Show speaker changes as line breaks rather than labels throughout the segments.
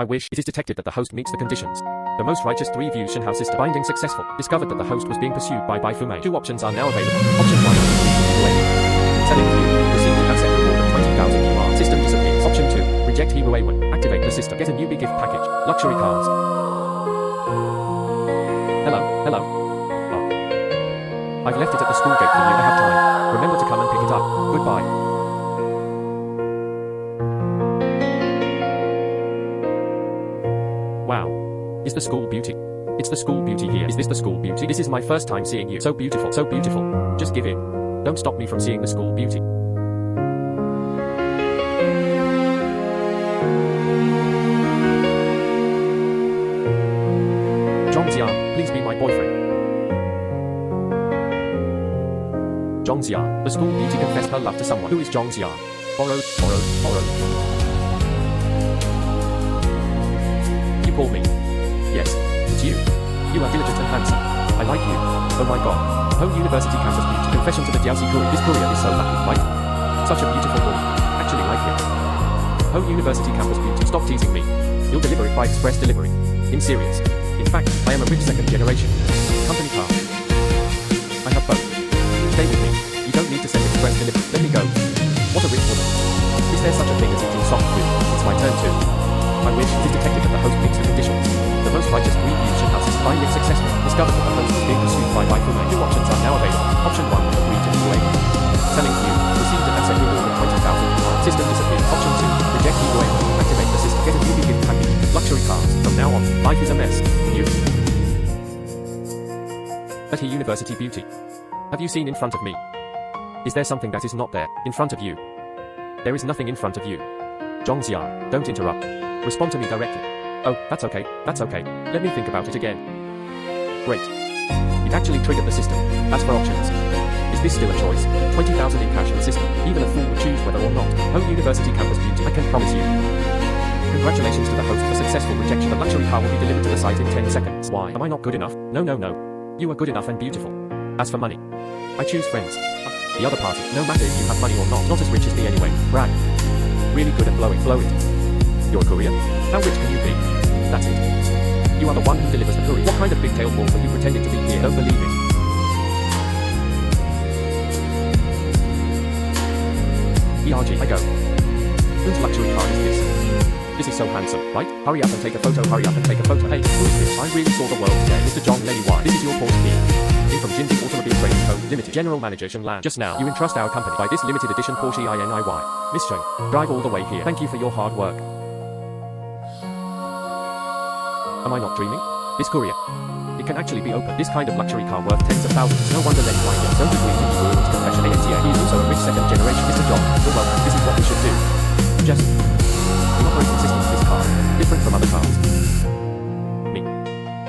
I wish it is detected that the host meets the conditions. The most righteous 3 views Shenhao sister binding successful. Discovered that the host was being pursued by Bai Fumei. 2 options are now available. Option 1. Wait. Selling view. Receive the asset reward of 20,000 yuan. System disappears. Option 2. Reject He Wei. Activate the system. Get a newbie gift package. Luxury cars. Hello. Oh. I've left it at the school gate for you to have time. Remember to come and pick it up. Goodbye. Wow. Is the school beauty? It's the school beauty here. Is this the school beauty? This is my first time seeing you. So beautiful, so beautiful. Just give in. Don't stop me from seeing the school beauty. Zhang Xian, please be my boyfriend. Zhang Xian, the school beauty confessed her love to someone. Who is Zhang Xian? Borrowed. You call me? Yes, it's you. You are diligent and handsome. I like you. Oh my god. Home University campus beauty. Confession to the Jiaoxi courier. This courier is so lucky, right? Such a beautiful woman. Actually like him. Home University campus beauty. Stop teasing me. You'll deliver it by express delivery. I'm serious. In fact, I am a rich second generation. Company car. I have both. Stay with me. You don't need to send express delivery. Let me go. What a rich woman. Is there such a thing as eating soft food? It's my turn too. I wish it is detected that the host meets the conditions. The most righteous 3 views Shenhao sister binding successful. Discovered that the host was being pursued by Bai Fumei. 2 options are now available. Option 1. Agree to He Wei. Selling view. Received an asset reward of 20,000 yuan. System disappears. Option 2. Reject He Wei. Activate the system. Get a newbie gift package. Luxury cars. From now on, life is a mess. You. At He University beauty. Have you seen in front of me? Is there something that is not there, in front of you? There is nothing in front of you. Zhang Xian, don't interrupt. Respond to me directly. Oh, that's okay. Let me think about it again. Great. It actually triggered the system. As for options, is this still a choice? 20,000 in cash and system. Even a fool would choose whether or not. Home University campus beauty. I can promise you. Congratulations to the host for successful rejection. The luxury car will be delivered to the site in 10 seconds. Why? Am I not good enough? No. You are good enough and beautiful. As for money, I choose friends. The other party, no matter if you have money or not as rich as me anyway. Brag. Really good at blow it. You're a courier? How rich can you be? That's it. You are the one who delivers the courier. What kind of big-tailed wolf are you pretending to be here? Don't believe it. ERG, I go. Whose luxury car is this? This is so handsome, right? Hurry up and take a photo. Hey, who is this? I really saw the world today. Mr. John Lenny Y. This is your port key. In from Jinji Automobile Trading Co. Limited. General Manager Shen Lan. Just now, you entrust our company by this limited edition Porsche INIY. Miss Sheng, drive all the way here. Thank you for your hard work. Am I not dreaming? This courier. It can actually be opened. This kind of luxury car worth tens of thousands. No wonder Lenny Y don't agree to you into confession. ANTA. He is also a rich second generation. Mr. John, you're welcome. This is what we should do. Just the operating system of this car, different from other cars. Me.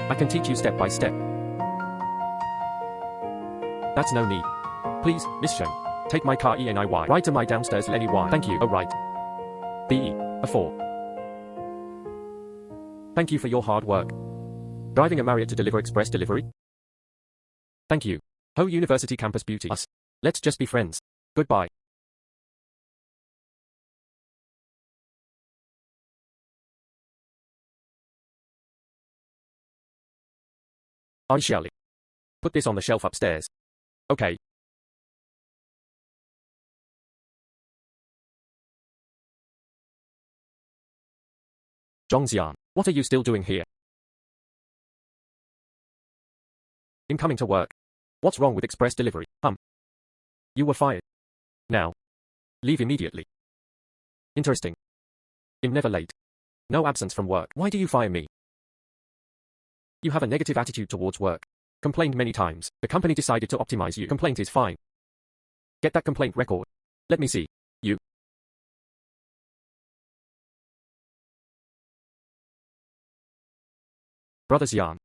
I can teach you step by step. That's no need. Please, Miss Sheng, take my car ENIY. Ride to my downstairs Lenny Y. Thank you. Oh right. BE. A 4. Thank you for your hard work. Driving a Marriott to deliver express delivery? Thank you. Ho University campus beauty. Us. Let's just be friends. Goodbye. I shall. Put this on the shelf upstairs. Okay. Zhang Xian, what are you still doing here? I'm coming to work. What's wrong with express delivery? You were fired. Now. Leave immediately. Interesting. I'm never late. No absence from work. Why do you fire me? You have a negative attitude towards work. Complained many times. The company decided to optimize you. Complaint is fine. Get that complaint record. Let me see. You. Brother Xian.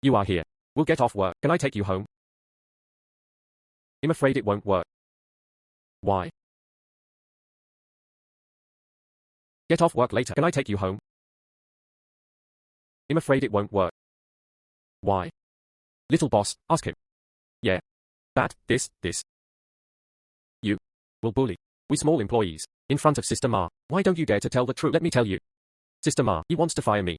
You are here. We'll get off work. Can I take you home? I'm afraid it won't work. Why? Get off work later. Can I take you home? I'm afraid it won't work. Why? Little boss, ask him. Yeah. That, this. You will bully we small employees in front of Sister Ma. Why don't you dare to tell the truth? Let me tell you. Sister Ma, he wants to fire me.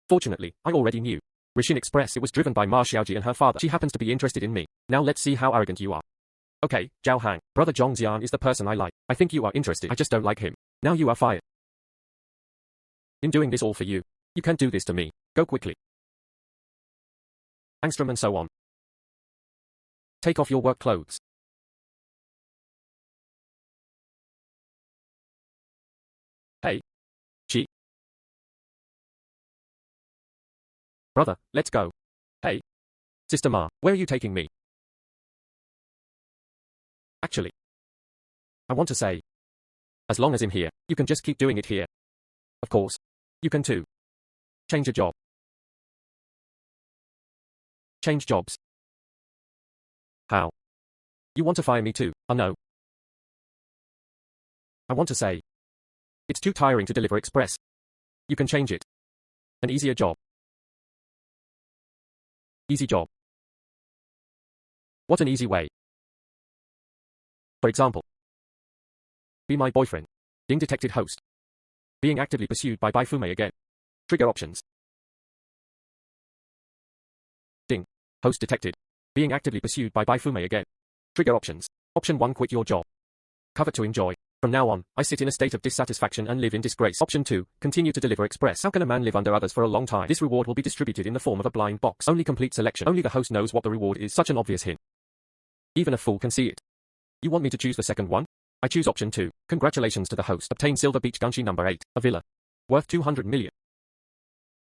Fortunately, I already knew. Rishin Express, it was driven by Ma Xiaoji and her father. She happens to be interested in me. Now let's see how arrogant you are. Okay, Zhao Hang, brother Zhang Xian is the person I like. I think you are interested. I just don't like him. Now you are fired. In doing this all for you. You can't do this to me. Go quickly. Angstrom and so on. Take off your work clothes. Hey. Chi. Brother, let's go. Hey. Sister Ma, where are you taking me? Actually, I want to say, as long as I'm here, you can just keep doing it here. Of course, you can too. Change a job. Change jobs. How? You want to fire me too? Oh no. I want to say, it's too tiring to deliver express. You can change it. An easier job. Easy job. What an easy way. For example, be my boyfriend. Ding detected host. Being actively pursued by Bai Fumei again. Trigger options. Ding. Host detected. Being actively pursued by Bai Fumei again. Trigger options. Option 1, quit your job. Cover to enjoy. From now on, I sit in a state of dissatisfaction and live in disgrace. Option 2, continue to deliver express. How can a man live under others for a long time? This reward will be distributed in the form of a blind box. Only complete selection. Only the host knows what the reward is. Such an obvious hint. Even a fool can see it. You want me to choose the second one? I choose option 2. Congratulations to the host. Obtain Silver Beach Gunshi number 8. A villa. Worth 200 million.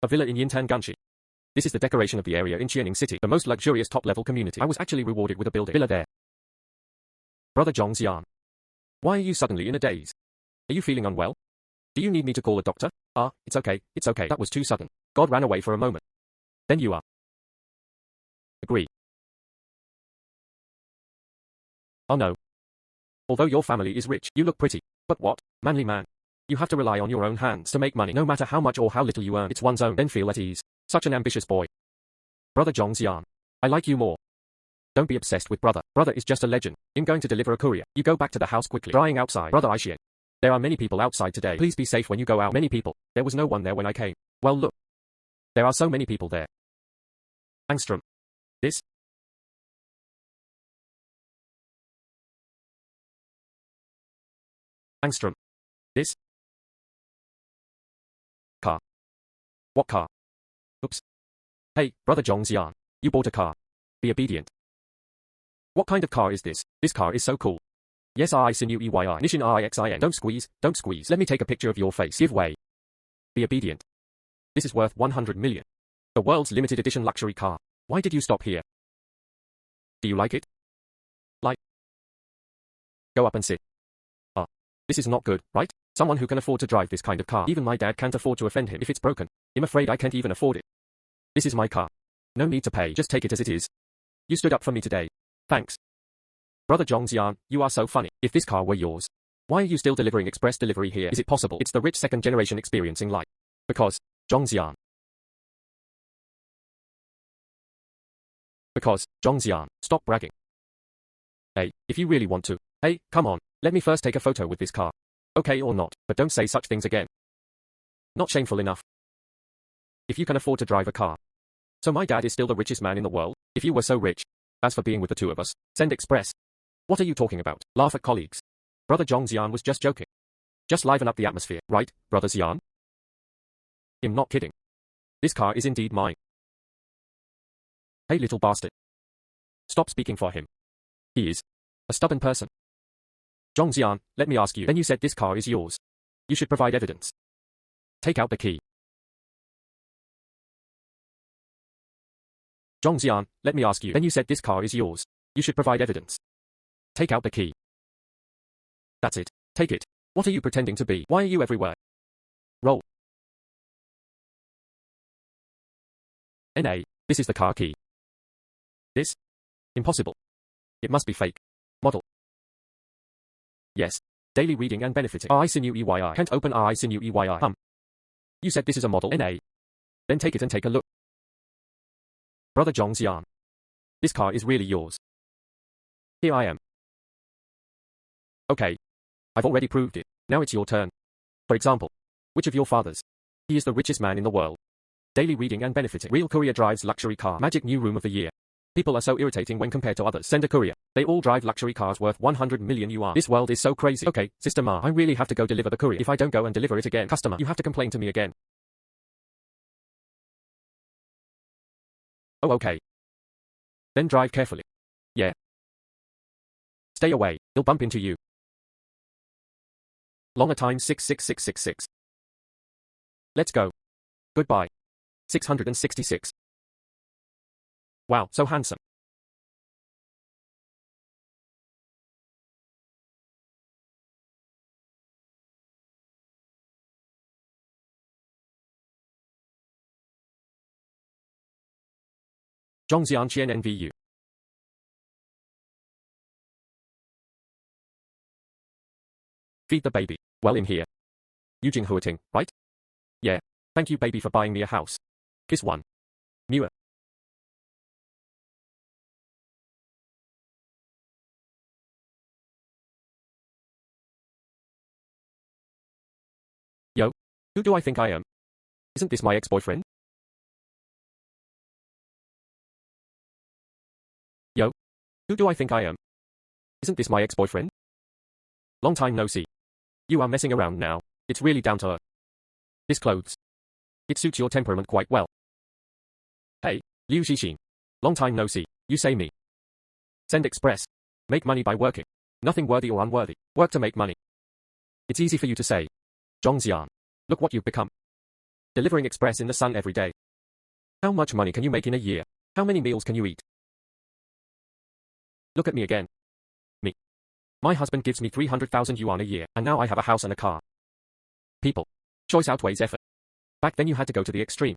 A villa in Yintan Gunshi. This is the decoration of the area in Qianing City, the most luxurious top-level community. I was actually rewarded with a building villa there. Brother Zhang Xian. Why are you suddenly in a daze? Are you feeling unwell? Do you need me to call a doctor? Ah, it's okay. That was too sudden. God ran away for a moment. Then you are. Agree. Oh no. Although your family is rich, you look pretty. But what? Manly man. You have to rely on your own hands to make money. No matter how much or how little you earn, it's one's own. Then feel at ease. Such an ambitious boy. Brother Zhang Xian. I like you more. Don't be obsessed with brother. Brother is just a legend. I'm going to deliver a courier. You go back to the house quickly. Drying outside. Brother Xian. There are many people outside today. Please be safe when you go out. Many people. There was no one there when I came. Well look. There are so many people there. Angstrom. This? Angstrom. This? Car. What car? Oops. Hey, brother Zhang Xian. You bought a car. Be obedient. What kind of car is this? This car is so cool. Yes, I sinew EYI. Nishin RIXIN. Don't squeeze. Let me take a picture of your face. Give way. Be obedient. This is worth 100 million. The world's limited edition luxury car. Why did you stop here? Do you like it? Like? Go up and sit. Ah. This is not good, right? Someone who can afford to drive this kind of car. Even my dad can't afford to offend him if it's broken. I'm afraid I can't even afford it. This is my car. No need to pay. Just take it as it is. You stood up for me today. Thanks. Brother Zhang Xian, you are so funny. If this car were yours, why are you still delivering express delivery here? Is it possible? It's the rich second generation experiencing life. Because, Zhang Xian. Because, Zhang Xian, stop bragging. Hey, if you really want to. Hey, come on, let me first take a photo with this car. Okay or not, but don't say such things again. Not shameful enough. If you can afford to drive a car. So my dad is still the richest man in the world? If you were so rich. As for being with the two of us, send express. What are you talking about? Laugh at colleagues. Brother Zhang Xian was just joking. Just liven up the atmosphere, right, brother Xian? I'm not kidding. This car is indeed mine. Hey little bastard. Stop speaking for him. He is a stubborn person. Zhang Xian, let me ask you. Then you said this car is yours. You should provide evidence. Take out the key. Zhang Xian, let me ask you. Then you said this car is yours. You should provide evidence. Take out the key. That's it. Take it. What are you pretending to be? Why are you everywhere? Roll. NA, this is the car key. This? Impossible. It must be fake. Model. Yes. Daily reading and benefiting. I sinew EYI. Can't open I sinew EYI. You said this is a model NA. Then take it and take a look. Brother Zhang Xian. This car is really yours. Here I am. Okay. I've already proved it. Now it's your turn. For example, which of your fathers? He is the richest man in the world. Daily reading and benefiting. Real courier drives luxury car. Magic new room of the year. People are so irritating when compared to others. Send a courier. They all drive luxury cars worth 100 million yuan. This world is so crazy. Okay, Sister Ma, I really have to go deliver the courier. If I don't go and deliver it again, customer, you have to complain to me again. Oh, okay. Then drive carefully. Yeah. Stay away. He'll bump into you. Longer time 66666. Let's go. Goodbye. 666. Wow, so handsome. Zhang Xian envy you. Feed the baby. Well, in here. Eugene Huating, right? Yeah. Thank you, baby, for buying me a house. Kiss one. Newer. Yo. Who do I think I am? Isn't this my ex-boyfriend? Yo. Who do I think I am? Isn't this my ex-boyfriend? Long time no see. You are messing around now. It's really down to earth. This clothes. It suits your temperament quite well. Hey, Liu Xixin. Long time no see. You say me. Send express. Make money by working. Nothing worthy or unworthy. Work to make money. It's easy for you to say. Zhang Xian. Look what you've become. Delivering express in the sun every day. How much money can you make in a year? How many meals can you eat? Look at me again. Me. My husband gives me 300,000 yuan a year, and now I have a house and a car. People. Choice outweighs effort. Back then you had to go to the extreme.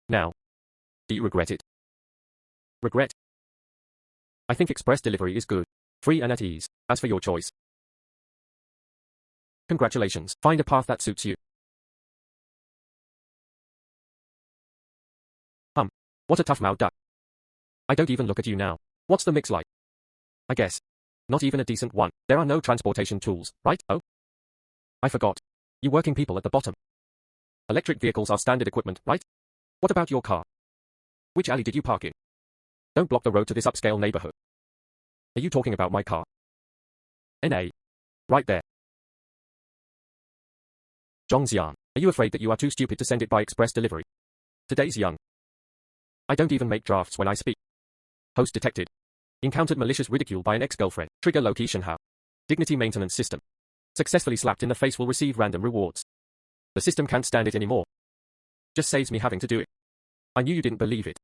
Now. Do you regret it? Regret? I think express delivery is good. Free and at ease. As for your choice. Congratulations. Find a path that suits you. What a tough mouth duck. I don't even look at you now. What's the mix like? I guess. Not even a decent one. There are no transportation tools, right? Oh? I forgot. You working people at the bottom. Electric vehicles are standard equipment, right? What about your car? Which alley did you park in? Don't block the road to this upscale neighborhood. Are you talking about my car? NA. Right there. Zhang Xian, are you afraid that you are too stupid to send it by express delivery? Today's young. I don't even make drafts when I speak. Host detected. Encountered malicious ridicule by an ex-girlfriend. Trigger location how. Dignity maintenance system. Successfully slapped in the face will receive random rewards. The system can't stand it anymore. Just saves me having to do it. I knew you didn't believe it.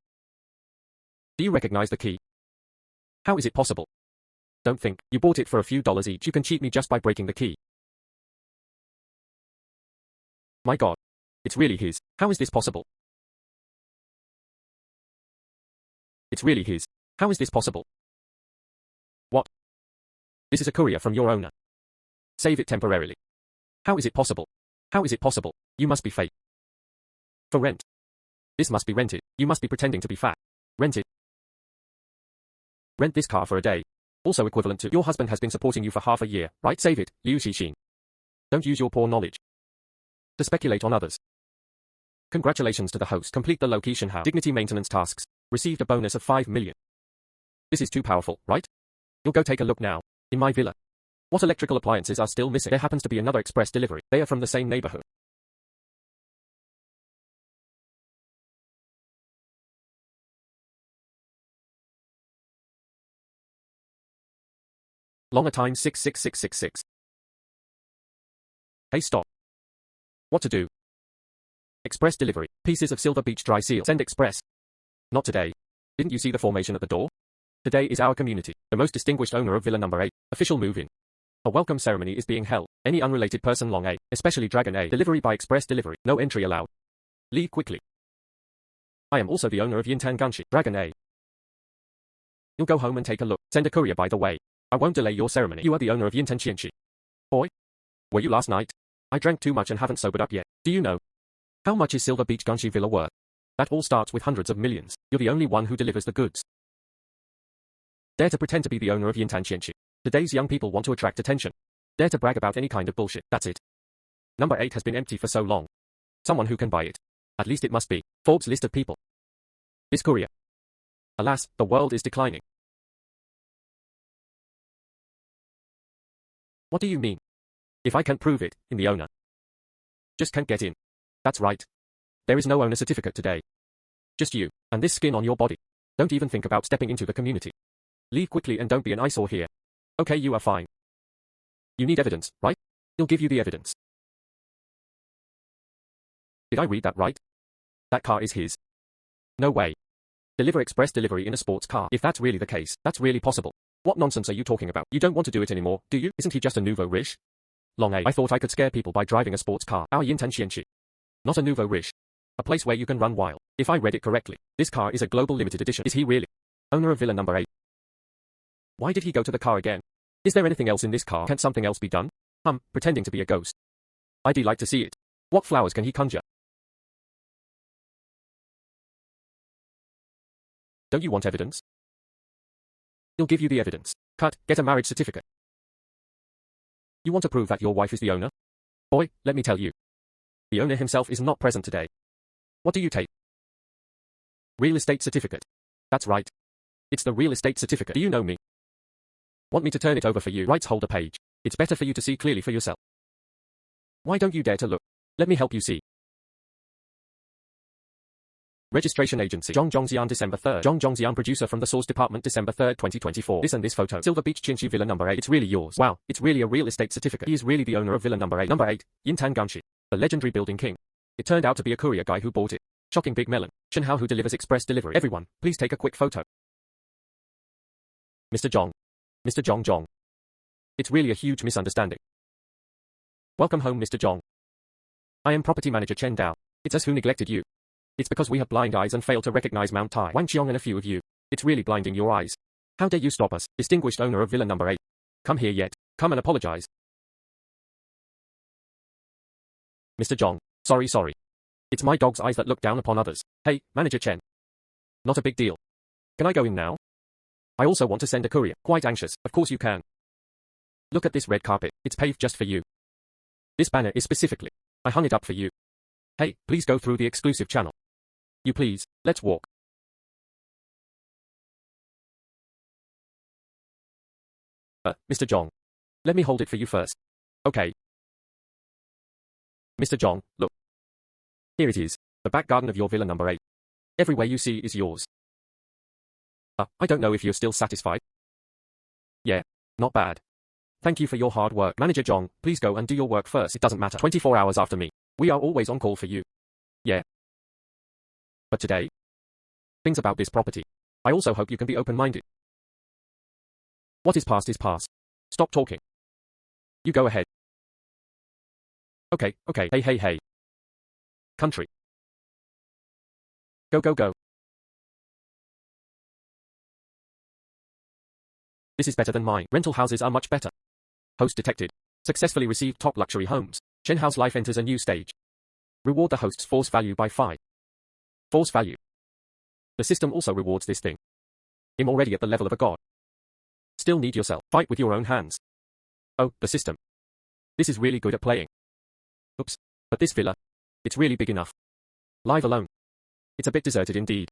Do you recognize the key? How is it possible? Don't think. You bought it for a few dollars each. You can cheat me just by breaking the key. My God. It's really his. How is this possible? It's really his. How is this possible? What? This is a courier from your owner. Save it temporarily. How is it possible? How is it possible? You must be fake. For rent. This must be rented. You must be pretending to be fat. Rent it. Rent this car for a day. Also equivalent to your husband has been supporting you for half a year, right? Save it, Liu Xixin. Don't use your poor knowledge to speculate on others. Congratulations to the host. Complete the location how. Dignity maintenance tasks. Received a bonus of 5 million. This is too powerful, right? You'll go take a look now. In my villa. What electrical appliances are still missing? There happens to be another express delivery. They are from the same neighborhood. Longer time 66666. Hey, stop. What to do? Express delivery. Pieces of Silver Beach dry seal. Send express. Not today. Didn't you see the formation at the door? Today is our community. The most distinguished owner of Villa number 8. Official move-in. A welcome ceremony is being held. Any unrelated person long A, especially Dragon A. Delivery by express delivery. No entry allowed. Leave quickly. I am also the owner of Yintan Gunshi. Dragon A. You'll go home and take a look. Send a courier by the way. I won't delay your ceremony. You are the owner of Yintan Qianxi. Boy. Were you last night? I drank too much and haven't sobered up yet. Do you know? How much is Silver Beach Gunshi Villa worth? That all starts with hundreds of millions. You're the only one who delivers the goods. Dare to pretend to be the owner of Yintan Xianqi. Today's young people want to attract attention. Dare to brag about any kind of bullshit. That's it. Number 8 has been empty for so long. Someone who can buy it. At least it must be. Forbes list of people. This courier. Alas, the world is declining. What do you mean? If I can't prove it, in the owner. Just can't get in. That's right. There is no owner certificate today. Just you, and this skin on your body. Don't even think about stepping into the community. Leave quickly and don't be an eyesore here. Okay, you are fine. You need evidence, right? He'll give you the evidence. Did I read that right? That car is his. No way. Deliver express delivery in a sports car. If that's really the case, that's really possible. What nonsense are you talking about? You don't want to do it anymore, do you? Isn't he just a nouveau riche? Long A. I thought I could scare people by driving a sports car. Our Yintan Xianqi. Not a nouveau riche. A place where you can run wild. If I read it correctly, this car is a global limited edition. Is he really? Owner of villa number 8. Why did he go to the car again? Is there anything else in this car? Can't something else be done? Pretending to be a ghost. I'd like to see it. What flowers can he conjure? Don't you want evidence? He'll give you the evidence. Cut, get a marriage certificate. You want to prove that your wife is the owner? Boy, let me tell you. The owner himself is not present today. What do you take? Real estate certificate. That's right. It's the real estate certificate. Do you know me? Want me to turn it over for you? Rights holder page. It's better for you to see clearly for yourself. Why don't you dare to look? Let me help you see. Registration agency. Zhang Xian December 3rd. Zhang Xian producer from the source department December 3rd 2024. This and this photo. Silver Beach Chinchi Villa number 8. It's really yours. Wow, it's really a real estate certificate. He is really the owner of Villa number 8. Number 8, Yintan Ganshi. The legendary building king. It turned out to be a courier guy who bought it. Shocking big melon. Chen Hao who delivers express delivery. Everyone, please take a quick photo. Mr. Zhang. Mr. Zhang. It's really a huge misunderstanding. Welcome home, Mr. Zhang. I am property manager Chen Dao. It's us who neglected you. It's because we have blind eyes and fail to recognize Mount Tai, Wang Qiong and a few of you. It's really blinding your eyes. How dare you stop us, distinguished owner of villa number 8. Come here yet. Come and apologize. Mr. Zhang. Sorry. It's my dog's eyes that look down upon others. Hey, Manager Chen. Not a big deal. Can I go in now? I also want to send a courier. Quite anxious. Of course you can. Look at this red carpet. It's paved just for you. This banner is specifically. I hung it up for you. Hey, please go through the exclusive channel. You please, let's walk. Mr. Zhang. Let me hold it for you first. Okay. Mr. Zhang, look. Here it is, the back garden of your villa number 8. Everywhere you see is yours. I don't know if you're still satisfied. Yeah, not bad. Thank you for your hard work. Manager Zhang, please go and do your work first. It doesn't matter. 24 hours after me. We are always on call for you. Yeah. But today, things about this property. I also hope you can be open-minded. What is past is past. Stop talking. You go ahead. Okay. Hey. Country. Go. This is better than mine. Rental houses are much better. Host detected. Successfully received top luxury homes. Chen Hao's life enters a new stage. Reward the host's force value by 5. Force value. The system also rewards this thing. I'm already at the level of a god. Still need yourself. Fight with your own hands. Oh, the system. This is really good at playing. Oops. But this villa. It's really big enough. Live alone. It's a bit deserted indeed.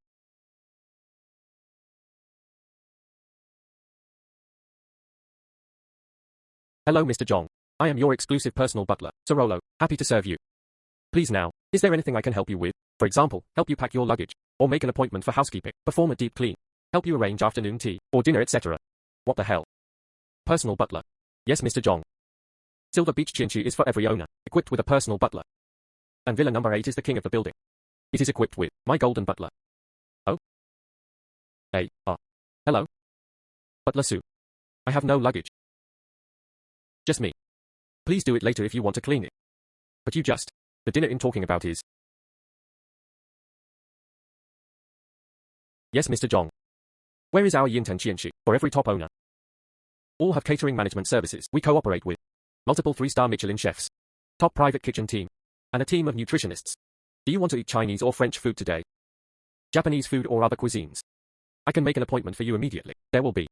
Hello, Mr. Zhang. I am your exclusive personal butler, Sorolo. Happy to serve you. Please now, is there anything I can help you with? For example, help you pack your luggage, or make an appointment for housekeeping, perform a deep clean, help you arrange afternoon tea, or dinner, etc. What the hell? Personal butler. Yes, Mr. Zhang. Silver Beach Chinchi is for every owner, equipped with a personal butler. And villa number 8 is the king of the building. It is equipped with my golden butler. Oh? Hey, hello? Butler Sue. I have no luggage. Just me. Please do it later if you want to clean it. But you just. The dinner in talking about is. Yes, Mr. Zhang. Where is our Yintan Xianqi for every top owner? All have catering management services we cooperate with. Multiple 3-star Michelin chefs. Top private kitchen team. And a team of nutritionists. Do you want to eat Chinese or French food today? Japanese food or other cuisines? I can make an appointment for you immediately. There will be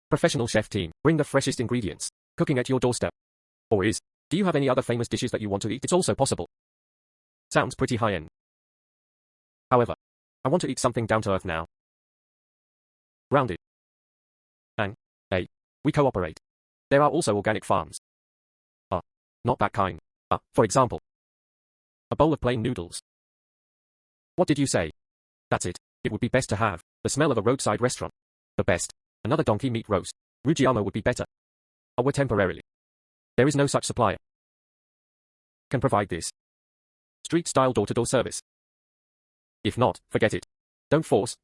Professional chef team, bring the freshest ingredients. Cooking at your doorstep. Or is. Do you have any other famous dishes that you want to eat? It's also possible. Sounds pretty high-end. However, I want to eat something down-to-earth now. Grounded. Hey, we cooperate. There are also organic farms. Not that kind. For example, a bowl of plain noodles. What did you say? That's it. It would be best to have the smell of a roadside restaurant. The best. Another donkey meat roast. Rujiama would be better. We're temporarily. There is no such supplier. Can provide this. Street-style door-to-door service. If not, forget it. Don't force.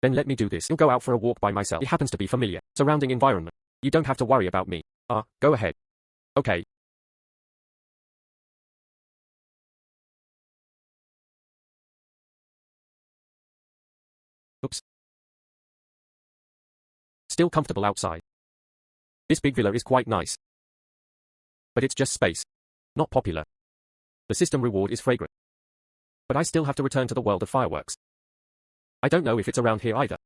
Then let me do this. You'll go out for a walk by myself. It happens to be familiar. Surrounding environment. You don't have to worry about me. Go ahead. Okay. Oops. Still comfortable outside. This big villa is quite nice. But it's just space. Not popular. The system reward is fragrant. But I still have to return to the world of fireworks. I don't know if it's around here either.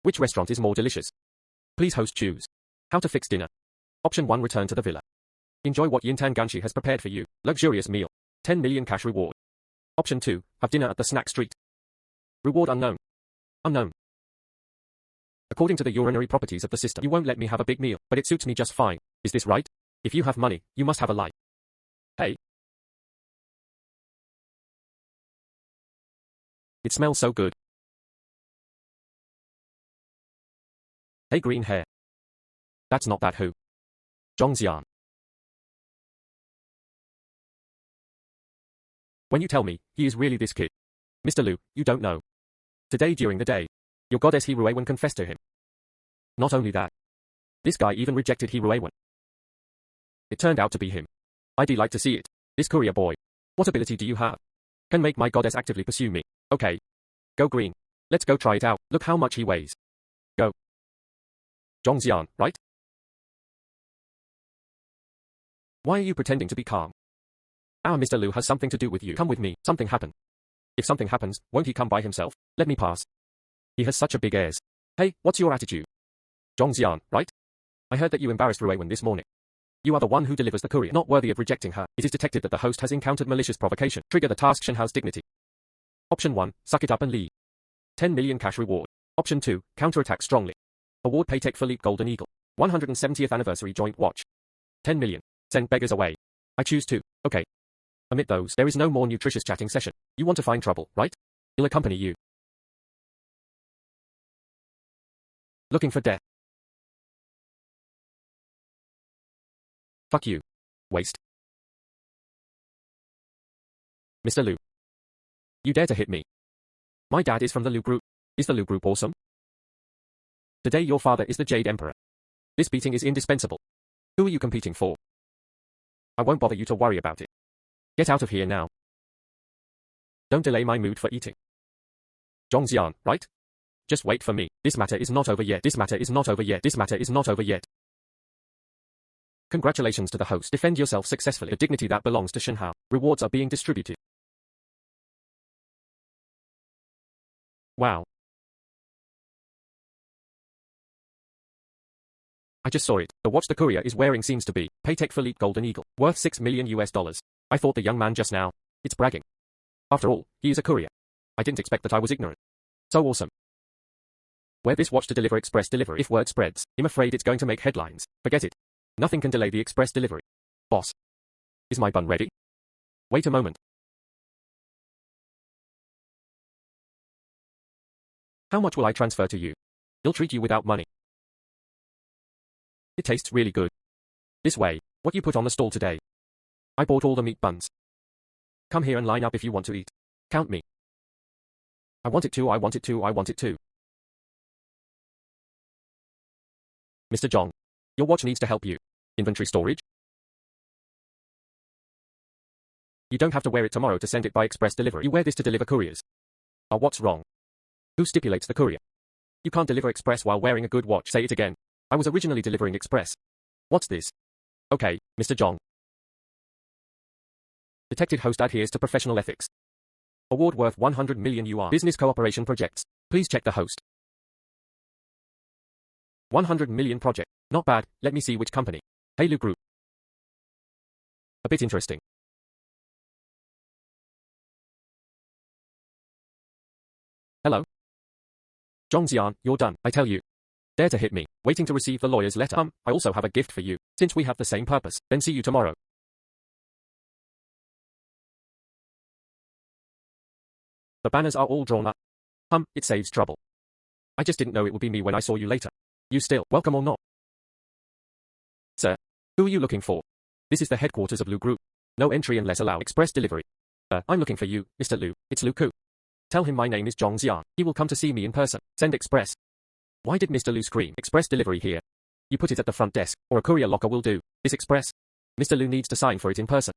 Which restaurant is more delicious? Please host choose. How to fix dinner. Option 1, return to the villa. Enjoy what Yintan Ganshi has prepared for you. Luxurious meal. 10 million cash reward. Option 2, have dinner at the snack street. Reward unknown. Unknown. According to the urinary properties of the system, you won't let me have a big meal, but it suits me just fine. Is this right? If you have money, you must have a life. Hey. It smells so good. Hey, green hair. That's not that who. Zhang Xian. When you tell me, he is really this kid. Mr. Liu, you don't know. Today during the day, your goddess Heruewen confessed to him. Not only that, this guy even rejected Heruewen. It turned out to be him. I'd like to see it. This courier boy. What ability do you have? Can make my goddess actively pursue me. Okay. Go green. Let's go try it out. Look how much he weighs. Go. Zhang Xian, right? Why are you pretending to be calm? Our Mr. Liu has something to do with you. Come with me. Something happened. If something happens, won't he come by himself? Let me pass. He has such a big airs. Hey, what's your attitude? Zhang Xian, right? I heard that you embarrassed Ruewen this morning. You are the one who delivers the courier, not worthy of rejecting her. It is detected that the host has encountered malicious provocation. Trigger the task Shenhao's dignity. Option 1, suck it up and leave. 10 million cash reward. Option 2, counterattack strongly. Award Patek Philippe Golden Eagle. 170th anniversary joint watch. 10 million. Send beggars away. I choose to. Okay. Omit those. There is no more nutritious chatting session. You want to find trouble, right? I'll accompany you. Looking for death. Fuck you. Waste. Mr. Liu. You dare to hit me. My dad is from the Liu Group. Is the Liu Group awesome? Today your father is the Jade Emperor. This beating is indispensable. Who are you competing for? I won't bother you to worry about it. Get out of here now. Don't delay my mood for eating. Zhang Xian, right? Just wait for me. This matter is not over yet. This matter is not over yet. This matter is not over yet. Congratulations to the host. Defend yourself successfully. The dignity that belongs to Shenhao. Rewards are being distributed. Wow. I just saw it. The watch the courier is wearing seems to be Patek Philippe Golden Eagle, worth $6 million. I thought the young man just now. It's bragging. After all, he is a courier. I didn't expect that I was ignorant. So awesome. Wear this watch to deliver express delivery. If word spreads, I'm afraid it's going to make headlines. Forget it. Nothing can delay the express delivery. Boss. Is my bun ready? Wait a moment. How much will I transfer to you? He'll treat you without money. It tastes really good. This way, what you put on the stall today. I bought all the meat buns. Come here and line up if you want to eat. Count me. I want it too, I want it too, I want it too. Mr. Zhang, your watch needs to help you. Inventory storage? You don't have to wear it tomorrow to send it by express delivery. You wear this to deliver couriers. What's wrong? Who stipulates the courier? You can't deliver express while wearing a good watch. Say it again. I was originally delivering express. What's this? Okay, Mr. Zhang. Detected host adheres to professional ethics. Award worth 100 million yuan. Business cooperation projects. Please check the host. 100 million project. Not bad, let me see which company. Hey Lu Group. A bit interesting. Hello? Zhang Xian, you're done, I tell you. Dare to hit me, waiting to receive the lawyer's letter. I also have a gift for you, since we have the same purpose, then see you tomorrow. The banners are all drawn up. It saves trouble. I just didn't know it would be me when I saw you later. You still welcome or not? Sir, who are you looking for? This is the headquarters of Lu Group. No entry unless allowed express delivery. I'm looking for you, Mr. Lu. It's Lu Ku. Tell him my name is Zhang Xian. He will come to see me in person. Send express. Why did Mr. Lu scream express delivery here? You put it at the front desk, or a courier locker will do. This express. Mr. Lu needs to sign for it in person.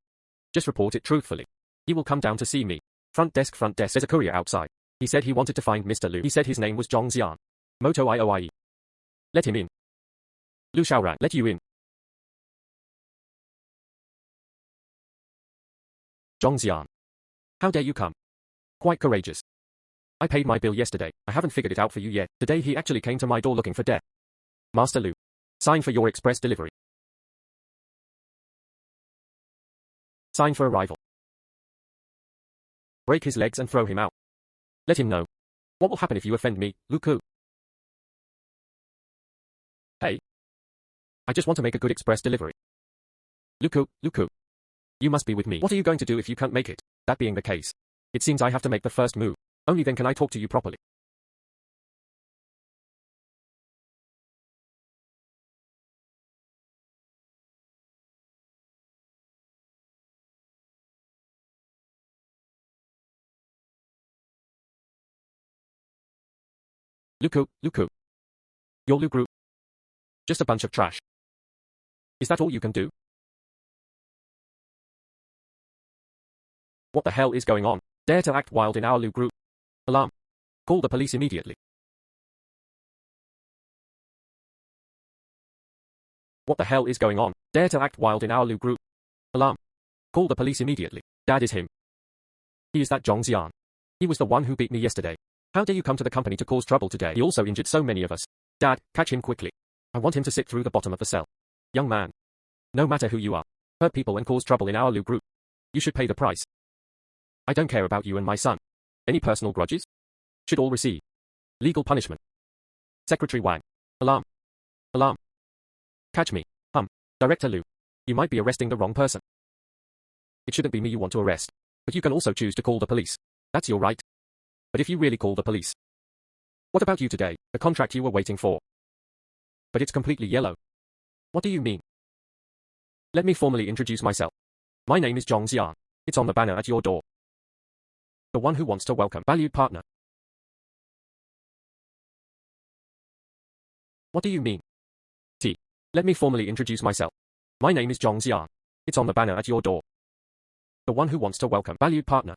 Just report it truthfully. He will come down to see me. Front desk, there's a courier outside. He said he wanted to find Mr. Lu. He said his name was Zhang Xian. Moto IOIE. Let him in. Lu Xiaoran, let you in. Zhang Xian. How dare you come? Quite courageous. I paid my bill yesterday. I haven't figured it out for you yet. Today he actually came to my door looking for death. Master Lu. Sign for your express delivery. Sign for arrival. Break his legs and throw him out. Let him know. What will happen if you offend me, Lu Ku? Hey. I just want to make a good express delivery. Lu Ku. You must be with me. What are you going to do if you can't make it? That being the case, it seems I have to make the first move. Only then can I talk to you properly. Lu Ku. Your Lu Group. Just a bunch of trash. Is that all you can do? What the hell is going on? Dare to act wild in our Lu Group. Alarm. Call the police immediately. What the hell is going on? Dare to act wild in our Lu Group. Alarm. Call the police immediately. Dad is him. He is that Zhang Xian. He was the one who beat me yesterday. How dare you come to the company to cause trouble today? He also injured so many of us. Dad, catch him quickly. I want him to sit through the bottom of the cell. Young man. No matter who you are, hurt people and cause trouble in our Lu Group. You should pay the price. I don't care about you and my son. Any personal grudges? Should all receive legal punishment. Secretary Wang. Alarm. Catch me. Director Lu. You might be arresting the wrong person. It shouldn't be me you want to arrest. But you can also choose to call the police. That's your right. But if you really call the police. What about you today, the contract you were waiting for? But it's completely yellow. What do you mean? Let me formally introduce myself. My name is Zhang Xian. It's on the banner at your door. The one who wants to welcome valued partner. What do you mean? Let me formally introduce myself. My name is Zhang Xian. It's on the banner at your door. The one who wants to welcome valued partner.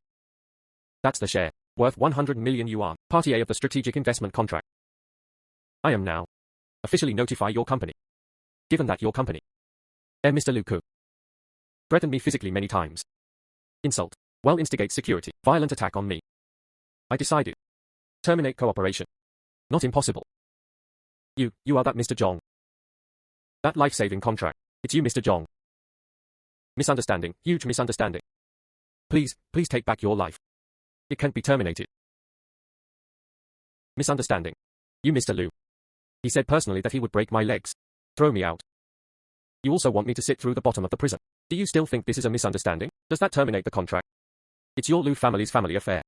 That's the share, worth 100 million yuan, Party A of the strategic investment contract. I am now officially notify your company. Given that your company, Mr. Lu Ku, threatened me physically many times. Insult, well instigate security, violent attack on me. I decided. Terminate cooperation. Not impossible. You are that Mr. Zhang. That life-saving contract. It's you, Mr. Zhang. Misunderstanding, huge misunderstanding. Please take back your life. It can't be terminated. Misunderstanding. You, Mr. Lu. He said personally that he would break my legs. Throw me out. You also want me to sit through the bottom of the prison. Do you still think this is a misunderstanding? Does that terminate the contract? It's your Lu family's family affair.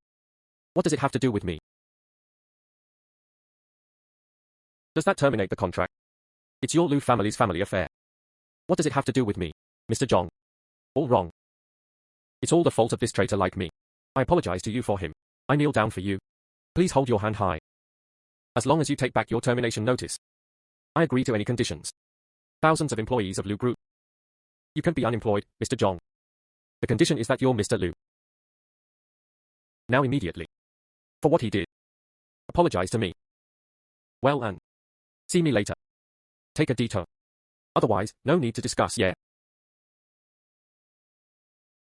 What does it have to do with me? Does that terminate the contract? It's your Lu family's family affair. What does it have to do with me, Mr. Zhang? All wrong. It's all the fault of this traitor like me. I apologize to you for him. I kneel down for you. Please hold your hand high. As long as you take back your termination notice. I agree to any conditions. Thousands of employees of Lu Group. You can't be unemployed, Mr. Zhang. The condition is that you're Mr. Lu. Now immediately. For what he did. Apologize to me. Well and. See me later. Take a detour. Otherwise, no need to discuss, yeah.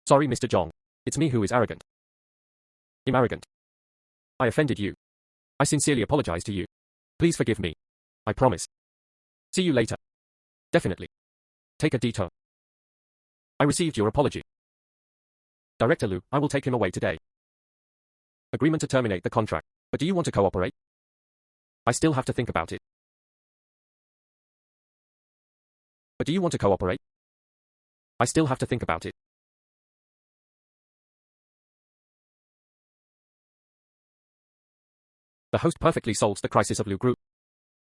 Sorry, Mr. Zhang. It's me who is arrogant. I'm arrogant. I offended you. I sincerely apologize to you. Please forgive me. I promise. See you later. Definitely. Take a detour. I received your apology. Director Liu, I will take him away today. Agreement to terminate the contract. But do you want to cooperate? I still have to think about it. But do you want to cooperate? I still have to think about it. The host perfectly solves the crisis of Liu Group.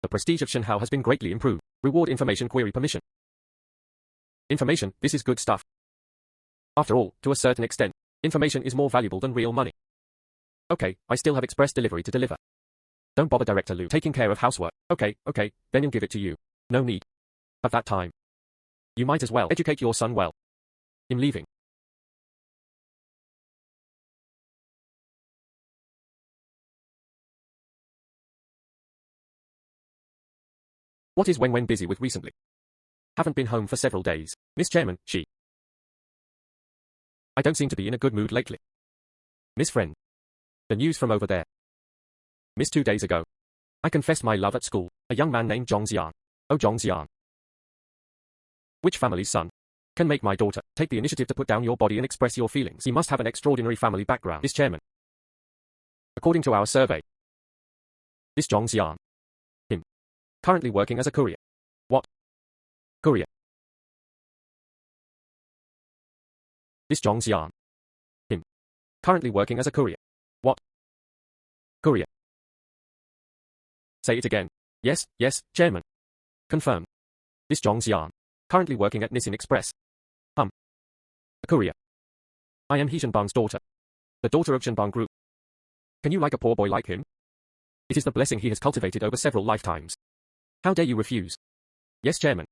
The prestige of Shenhao has been greatly improved. Reward information query permission. Information, this is good stuff. After all, to a certain extent, information is more valuable than real money. Okay, I still have express delivery to deliver. Don't bother Director Liu taking care of housework. Okay, then he'll give it to you. No need. Have that time. You might as well educate your son well. I'm leaving. What is Wen busy with recently? Haven't been home for several days. Miss Chairman, I don't seem to be in a good mood lately. Miss Friend. The news from over there. Miss 2 days ago. I confessed my love at school, a young man named Zhang Xian. Oh Zhang Xian. Which family's son can make my daughter take the initiative to put down your body and express your feelings? He must have an extraordinary family background. Miss Chairman. According to our survey, this Zhang Xian. Him. Currently working as a courier. What? Courier. This Zhang Xian. Him. Currently working as a courier. What? Courier. Say it again. Yes, Chairman. Confirmed. This Zhang Xian. Currently working at Nissan Express. A courier. I am He Shenbang's daughter. The daughter of Shenbang Group. Can you like a poor boy like him? It is the blessing he has cultivated over several lifetimes. How dare you refuse? Yes, Chairman.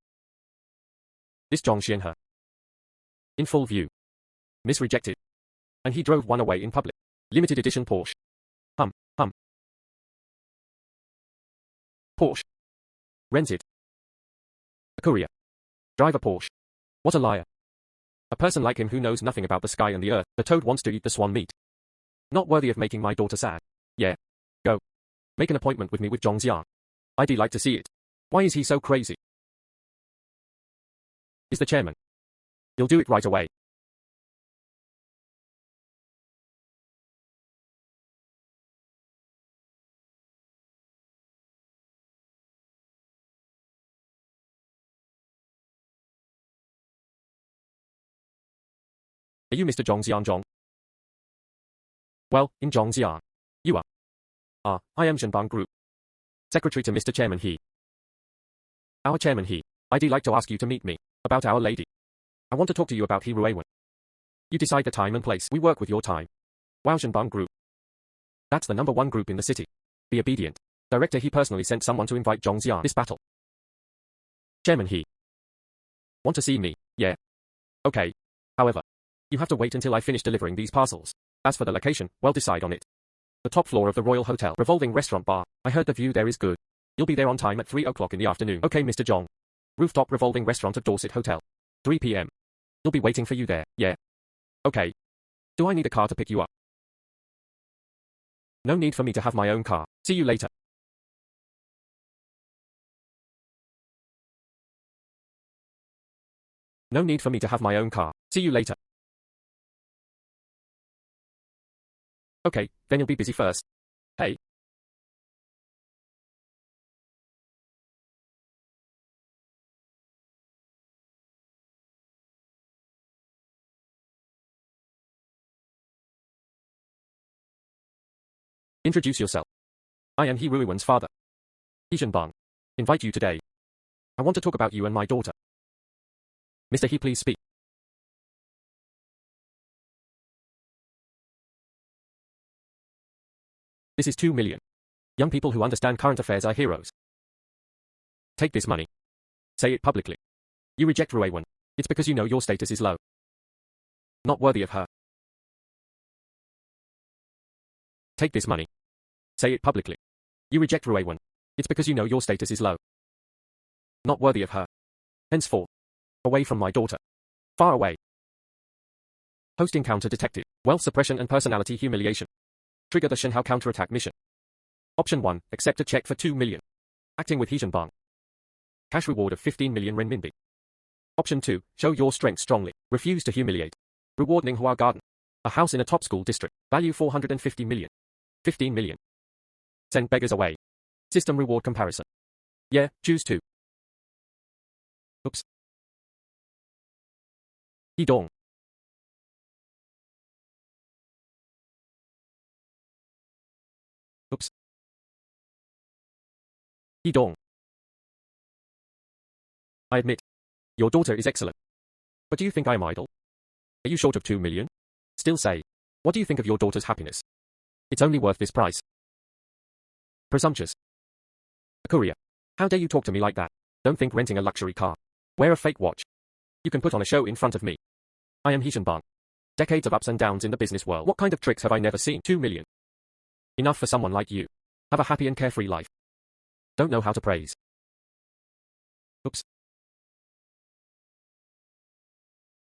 This Zhang Xian her. In full view. Miss rejected. And he drove one away in public. Limited edition Porsche. Porsche. Rented. A courier. Drive a Porsche. What a liar. A person like him who knows nothing about the sky and the earth. The toad wants to eat the swan meat. Not worthy of making my daughter sad. Yeah. Go. Make an appointment with me with Zhang Xian. I'd like to see it. Why is he so crazy? Is the Chairman. You'll do it right away. Are you Mr. Zhang Xian? Well, in Zhang Xian. You are. I am Shenbang Group. Secretary to Mr. Chairman He. Our Chairman He. I'd like to ask you to meet me. About Our Lady. I want to talk to you about He Ruiwen. You decide the time and place. We work with your time. Wow, Shenbang Group. That's the #1 group in the city. Be obedient. Director He personally sent someone to invite Zhang Xian this battle. Chairman He. Want to see me? Yeah. Okay. However, you have to wait until I finish delivering these parcels. As for the location, well, decide on it. The top floor of the Royal Hotel, revolving restaurant bar. I heard the view there is good. You'll be there on time at 3 o'clock in the afternoon. Okay, Mr. Zhang. Rooftop revolving restaurant of Dorset Hotel. 3 p.m. You'll be waiting for you there. Yeah. Okay. Do I need a car to pick you up? No need for me to have my own car. See you later. No need for me to have my own car. See you later. Okay, then you'll be busy first. Hey. Introduce yourself. I am He Ruiwen's father. He Shenbang. Invite you today. I want to talk about you and my daughter. Mr. He, please speak. This is 2 million. Young people who understand current affairs are heroes. Take this money. Say it publicly. You reject Ruiwen. It's because you know your status is low. Not worthy of her. Take this money. Say it publicly. You reject Ruiwen. It's because you know your status is low. Not worthy of her. Henceforth. Away from my daughter. Far away. Host encounter detected. Wealth suppression and personality humiliation. Trigger the Shenhao counterattack mission. Option 1. Accept a check for 2 million. Acting with He Shenbang. Cash reward of 15 million renminbi. Option 2. Show your strength strongly. Refuse to humiliate. Reward Ninghua Garden. A house in a top school district. Value 450 million. 15 million. Send beggars away. System reward comparison. Yeah, choose 2. Oops. Yidong. Oops. Yidong. I admit, your daughter is excellent. But do you think I am idle? Are you short of 2 million? Still say, what do you think of your daughter's happiness? It's only worth this price. Presumptuous. A courier. How dare you talk to me like that? Don't think renting a luxury car. Wear a fake watch. You can put on a show in front of me. I am Hishan. Decades of ups and downs in the business world. What kind of tricks have I never seen? 2 million. Enough for someone like you. Have a happy and carefree life. Don't know how to praise. Oops.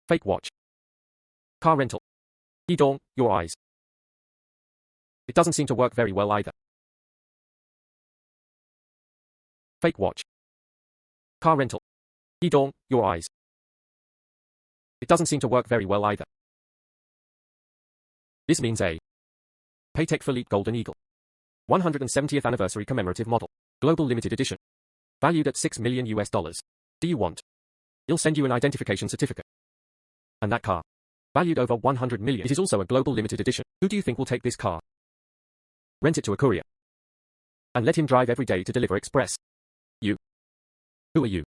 Fake watch. Car rental. Yidong, your eyes. It doesn't seem to work very well either. Fake watch. Car rental. Yidong, your eyes. It doesn't seem to work very well either. This means a Paytech Philippe Golden Eagle. 170th anniversary commemorative model. Global limited edition. Valued at $6 million US. Do you want? He'll send you an identification certificate. And that car. Valued over 100 million. It is also a global limited edition. Who do you think will take this car? Rent it to a courier. And let him drive every day to deliver express. You. Who are you?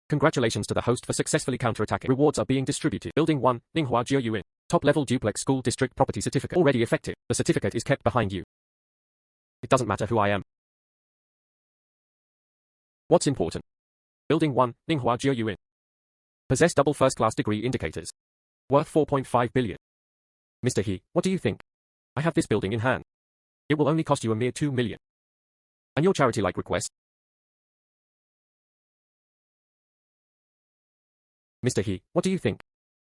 Congratulations to the host for successfully counterattacking. Rewards are being distributed. Building 1, Ninghua Jiuyuan. Top-level duplex school district property certificate. Already effective. The certificate is kept behind you. It doesn't matter who I am. What's important? Building 1, Ninghua Jiuyuan. Possess double first-class degree indicators. Worth 4.5 billion. Mr. He, what do you think? I have this building in hand. It will only cost you a mere 2 million. And your charity-like request? Mr. He, what do you think?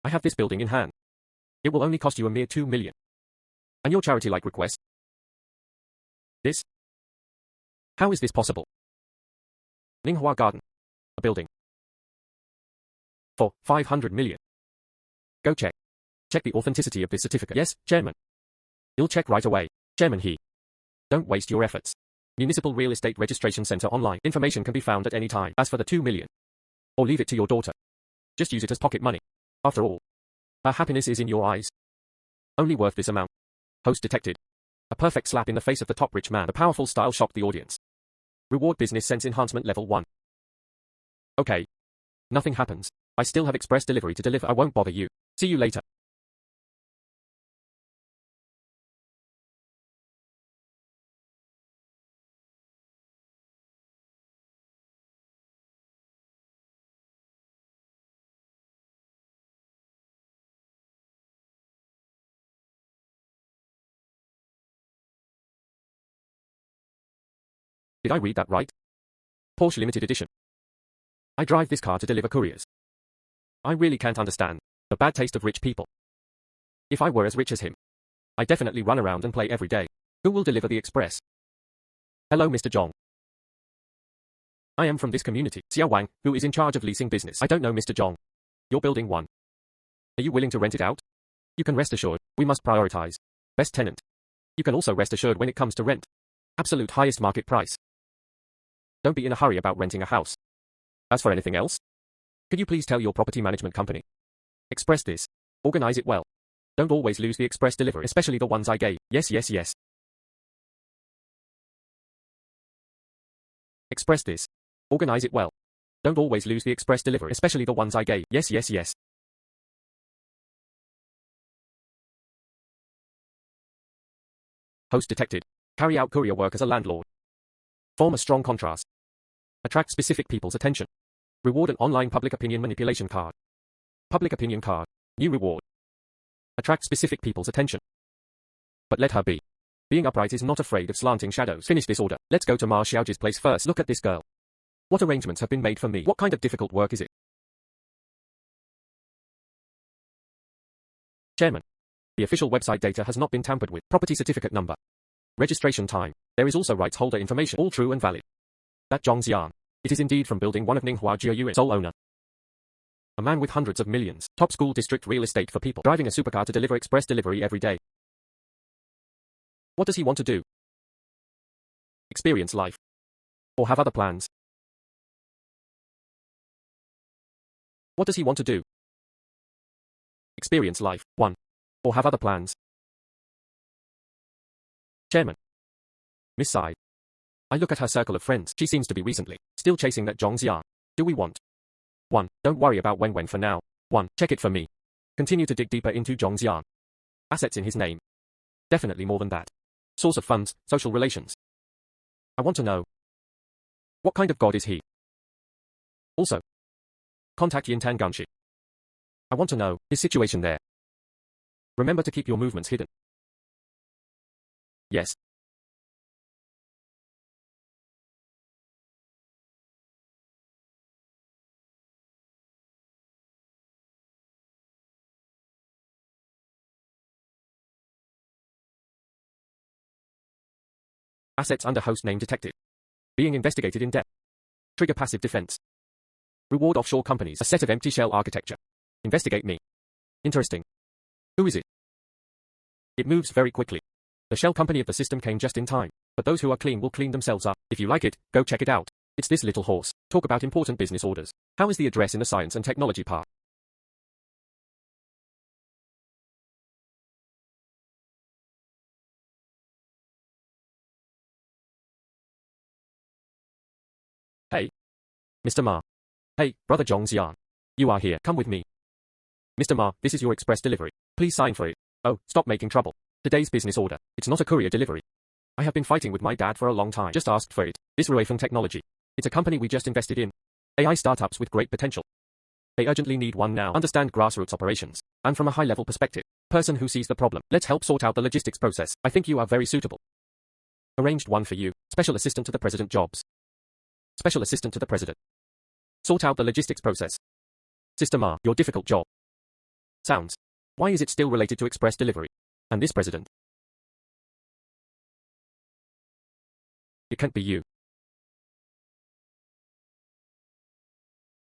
I have this building in hand. It will only cost you a mere 2 million. And your charity-like request? This? How is this possible? Ninghua Garden. A building. For 500 million. Go check. Check the authenticity of this certificate. Yes, Chairman. He'll check right away. Chairman He. Don't waste your efforts. Municipal Real Estate Registration Center online. Information can be found at any time. As for the 2 million. Or leave it to your daughter. Just use it as pocket money. After all, her happiness is in your eyes. Only worth this amount. Host detected. A perfect slap in the face of the top rich man. The powerful style shocked the audience. Reward business sense enhancement level 1. Okay. Nothing happens. I still have express delivery to deliver. I won't bother you. See you later. Did I read that right? Porsche limited edition. I drive this car to deliver couriers. I really can't understand the bad taste of rich people. If I were as rich as him, I'd definitely run around and play every day. Who will deliver the express? Hello, Mr. Zhang. I am from this community. Xiao Wang, who is in charge of leasing business. I don't know, Mr. Zhang. You're building 1. Are you willing to rent it out? You can rest assured, we must prioritize best tenant. You can also rest assured when it comes to rent. Absolute highest market price. Don't be in a hurry about renting a house. As for anything else, could you please tell your property management company? Express this. Organize it well. Don't always lose the express delivery, especially the ones I gave. Yes, yes, yes. Express this. Organize it well. Don't always lose the express delivery, especially the ones I gave. Yes, yes, yes. Host detected. Carry out courier work as a landlord. Form a strong contrast. Attract specific people's attention. Reward an online public opinion manipulation card. Public opinion card. New reward. Attract specific people's attention. But let her be. Being upright is not afraid of slanting shadows. Finish this order. Let's go to Ma Xiaoji's place first. Look at this girl. What arrangements have been made for me? What kind of difficult work is it? Chairman. The official website data has not been tampered with. Property certificate number. Registration time. There is also rights holder information. All true and valid. That Zhang Xian It is indeed from building one of Ninghua Jiuyuan's sole owner. A man with hundreds of millions, top school district real estate for people, driving a supercar to deliver express delivery every day. What does he want to do? Experience life. Or have other plans? What does he want to do? Experience life, 1. Or have other plans? Chairman. Miss Sai. I look at her circle of friends. She seems to be recently still chasing that Zhang Xian. Do we want? 1. Don't worry about when for now. 1. Check it for me. Continue to dig deeper into Zhang Xian. Assets in his name. Definitely more than that. Source of funds, social relations. I want to know. What kind of god is he? Also. Contact Yintan Gunshi. I want to know his situation there. Remember to keep your movements hidden. Yes. Assets under host name detected. Being investigated in depth. Trigger passive defense. Reward offshore companies a set of empty shell architecture. Investigate me. Interesting. Who is it? It moves very quickly. The shell company of the system came just in time, but those who are clean will clean themselves up. If you like it, go check it out. It's this little horse. Talk about important business orders. How is the address in the science and technology part? Hey. Mr. Ma. Hey, brother Zhang Xian. You are here. Come with me. Mr. Ma, this is your express delivery. Please sign for it. Oh, stop making trouble. Today's business order. It's not a courier delivery. I have been fighting with my dad for a long time. Just asked for it. This Ruifeng Technology. It's a company we just invested in. AI startups with great potential. They urgently need one now. Understand grassroots operations. And from a high-level perspective. Person who sees the problem. Let's help sort out the logistics process. I think you are very suitable. Arranged one for you. Special assistant to the president jobs. Special assistant to the president. Sort out the logistics process. Sister Ma, your difficult job. Sounds. Why is it still related to express delivery? And this president? It can't be you.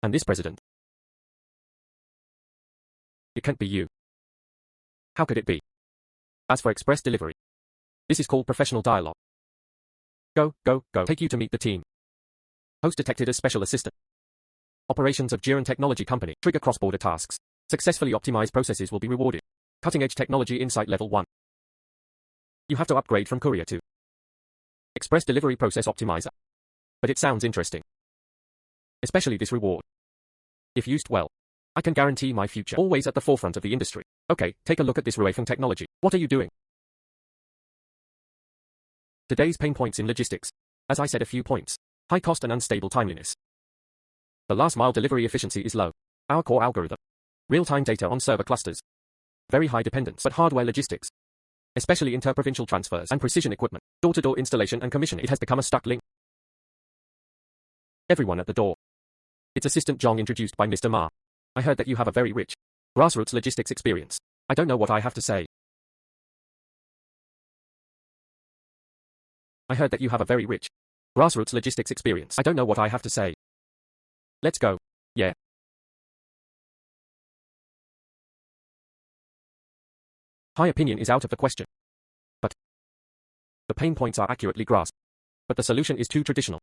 And this president? It can't be you. How could it be? As for express delivery, this is called professional dialogue. Go. Take you to meet the team. Host detected as special assistant. Operations of Jiren Technology Company. Trigger cross-border tasks. Successfully optimized processes will be rewarded. Cutting-edge technology insight level 1. You have to upgrade from courier to express delivery process optimizer. But it sounds interesting. Especially this reward. If used well, I can guarantee my future. Always at the forefront of the industry. Okay, take a look at this Ruifeng technology. What are you doing? Today's pain points in logistics. As I said, a few points. High cost and unstable timeliness. The last mile delivery efficiency is low. Our core algorithm. Real-time data on server clusters. Very high dependence, but hardware logistics. Especially interprovincial transfers and precision equipment. Door-to-door installation and commissioning. It has become a stuck link. Everyone at the door. It's Assistant Zhang introduced by Mr. Ma. I heard that you have a very rich grassroots logistics experience. I don't know what I have to say. I heard that you have a very rich grassroots logistics experience. I don't know what I have to say. Let's go. Yeah. High opinion is out of the question. But the pain points are accurately grasped. But the solution is too traditional.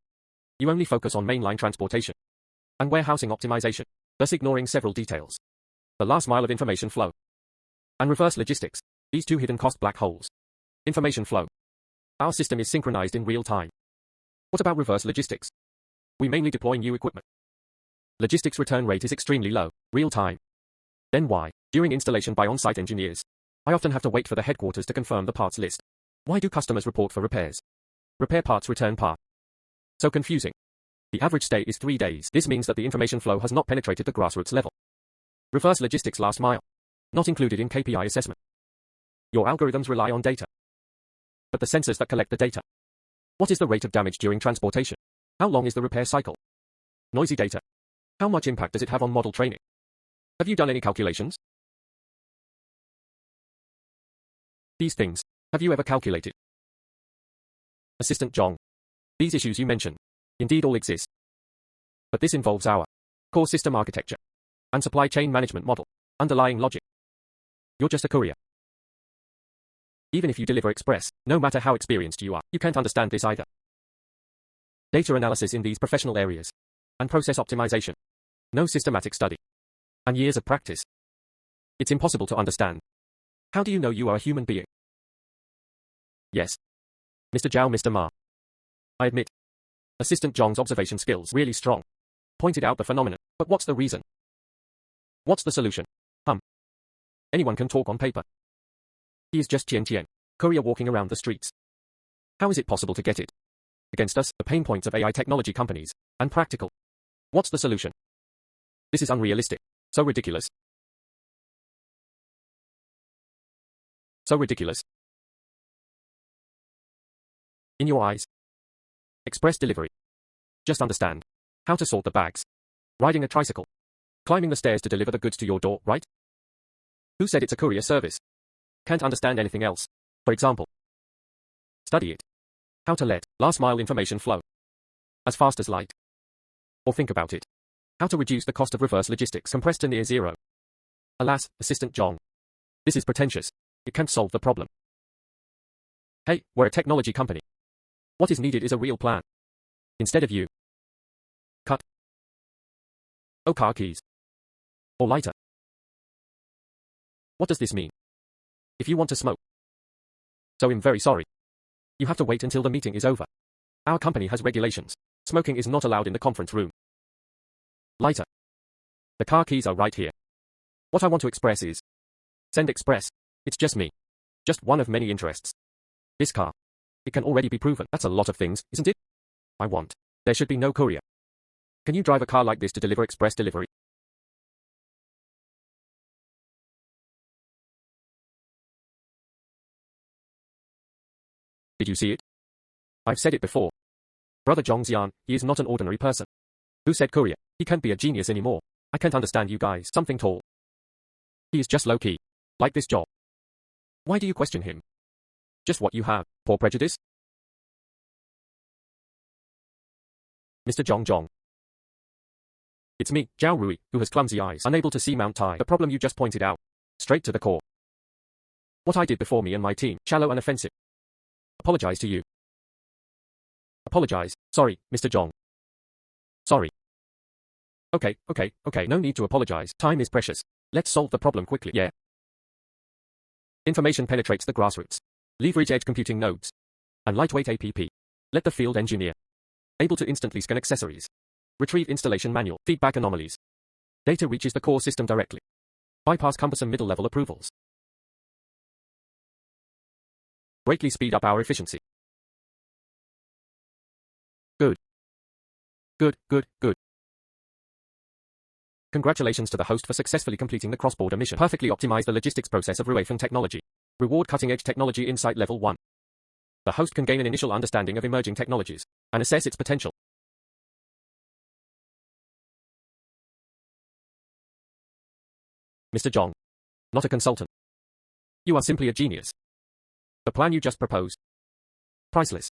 You only focus on mainline transportation and warehousing optimization, thus ignoring several details. The last mile of information flow and reverse logistics. These two hidden cost black holes. Information flow. Our system is synchronized in real time. What about reverse logistics? We mainly deploy new equipment. Logistics return rate is extremely low, real time. Then why, during installation by on-site engineers, I often have to wait for the headquarters to confirm the parts list. Why do customers report for repairs? Repair parts return part. So confusing. The average stay is 3 days. This means that the information flow has not penetrated the grassroots level. Reverse logistics last mile. Not included in KPI assessment. Your algorithms rely on data. But the sensors that collect the data. What is the rate of damage during transportation? How long is the repair cycle? Noisy data. How much impact does it have on model training? Have you done any calculations? These things, have you ever calculated? Assistant Zhang. These issues you mentioned, indeed all exist. But this involves our core system architecture and supply chain management model, underlying logic. You're just a courier. Even if you deliver express, no matter how experienced you are, you can't understand this either. Data analysis in these professional areas, and process optimization, no systematic study, and years of practice. It's impossible to understand. How do you know you are a human being? Yes. Mr. Zhao, Mr. Ma. I admit. Assistant Zhang's observation skills really strong. Pointed out the phenomenon, but what's the reason? What's the solution? Anyone can talk on paper. He is just Qian, courier walking around the streets. How is it possible to get it against us, the pain points of AI technology companies, and practical? What's the solution? This is unrealistic. So ridiculous. So ridiculous. In your eyes. Express delivery. Just understand how to sort the bags. Riding a tricycle. Climbing the stairs to deliver the goods to your door, right? Who said it's a courier service? Can't understand anything else. For example, study it. How to let last mile information flow as fast as light. Or think about it. How to reduce the cost of reverse logistics compressed to near zero. Alas, Assistant Zhang. This is pretentious. It can't solve the problem. Hey, we're a technology company. What is needed is a real plan. Instead of you. Cut. Oh, car keys. Or lighter. What does this mean? If you want to smoke. So I'm very sorry. You have to wait until the meeting is over. Our company has regulations. Smoking is not allowed in the conference room. Lighter. The car keys are right here. What I want to express is. Send express. It's just me. Just one of many interests. This car. It can already be proven. That's a lot of things, isn't it? I want. There should be no courier. Can you drive a car like this to deliver express delivery? Did you see it? I've said it before. Brother Zhang Xian, he is not an ordinary person. Who said courier? He can't be a genius anymore. I can't understand you guys. Something tall. He is just low-key. Like this job. Why do you question him? Just what you have. Poor prejudice? Mr. Zhang. It's me, Zhao Rui, who has clumsy eyes, unable to see Mount Tai. The problem you just pointed out. Straight to the core. What I did before me and my team, shallow and offensive. Apologize to you. Apologize. Sorry, Mr. Zhang. Sorry. Okay, no need to apologize. Time is precious. Let's solve the problem quickly, yeah. Information penetrates the grassroots. Leverage edge computing nodes. And lightweight APP. Let the field engineer. Able to instantly scan accessories. Retrieve installation manual, feedback anomalies. Data reaches the core system directly. Bypass cumbersome middle-level approvals. Greatly speed up our efficiency. Good. Congratulations to the host for successfully completing the cross-border mission. Perfectly optimize the logistics process of Wealthiest technology. Reward cutting-edge technology insight level 1. The host can gain an initial understanding of emerging technologies and assess its potential. Mr. Zhang. Not a consultant. You are simply a genius. The plan you just proposed. Priceless.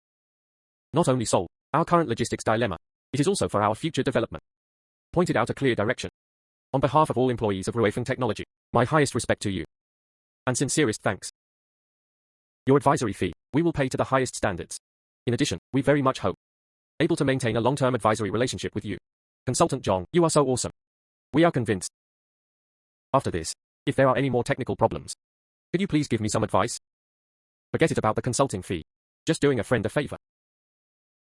Not only solve our current logistics dilemma, it is also for our future development. Pointed out a clear direction. On behalf of all employees of Wealthiest Technology, my highest respect to you. And sincerest thanks. Your advisory fee, we will pay to the highest standards. In addition, we very much hope able to maintain a long-term advisory relationship with you. Consultant Zhang, you are so awesome. We are convinced. After this, if there are any more technical problems, could you please give me some advice? Forget it about the consulting fee. Just doing a friend a favor.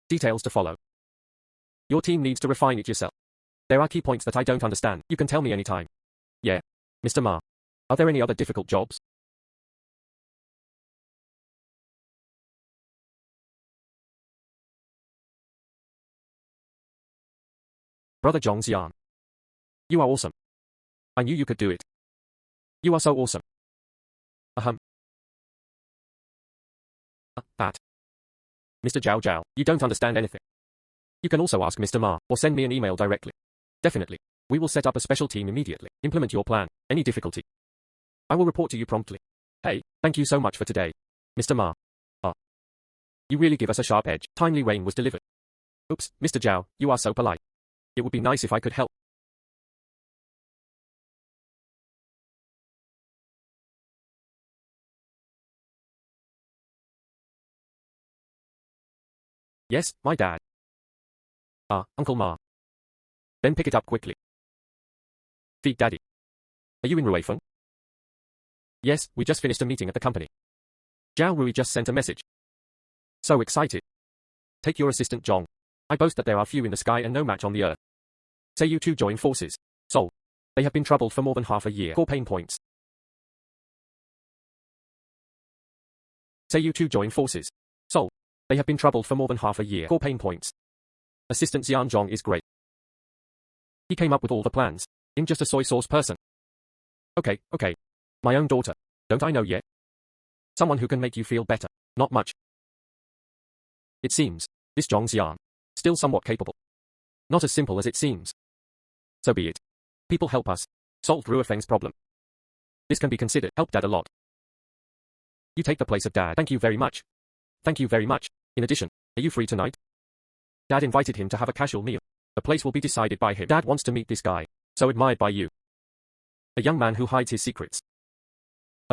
Details to follow. Your team needs to refine it yourself. There are key points that I don't understand. You can tell me anytime. Yeah. Mr. Ma. Are there any other difficult jobs? Brother Zhang Xian. You are awesome. I knew you could do it. You are so awesome. That. Mr. Zhao, you don't understand anything. You can also ask Mr. Ma, or send me an email directly. Definitely. We will set up a special team immediately. Implement your plan. Any difficulty, I will report to you promptly. Hey, thank you so much for today. Mr. Ma. You really give us a sharp edge. Timely rain was delivered. Oops, Mr. Zhao, you are so polite. It would be nice if I could help. Yes, my dad. Uncle Ma. Then pick it up quickly. Feed Daddy. Are you in Ruifeng? Yes, we just finished a meeting at the company. Zhao Rui just sent a message. So excited. Take your assistant Zhong. I boast that there are few in the sky and no match on the earth. Say you two join forces. Sol. They have been troubled for more than half a year. Core pain points. Say you two join forces. Sol. They have been troubled for more than half a year. Core pain points. Assistant Xian Zhong is great. He came up with all the plans. In just a soy sauce person. Okay. My own daughter. Don't I know yet? Someone who can make you feel better. Not much. It seems. This Zhang Xian. Still somewhat capable. Not as simple as it seems. So be it. People help us. Solve Ruifeng's problem. This can be considered. Help Dad a lot. You take the place of Dad. Thank you very much. Thank you very much. In addition, are you free tonight? Dad invited him to have a casual meal. The place will be decided by him. Dad wants to meet this guy. So admired by you. A young man who hides his secrets.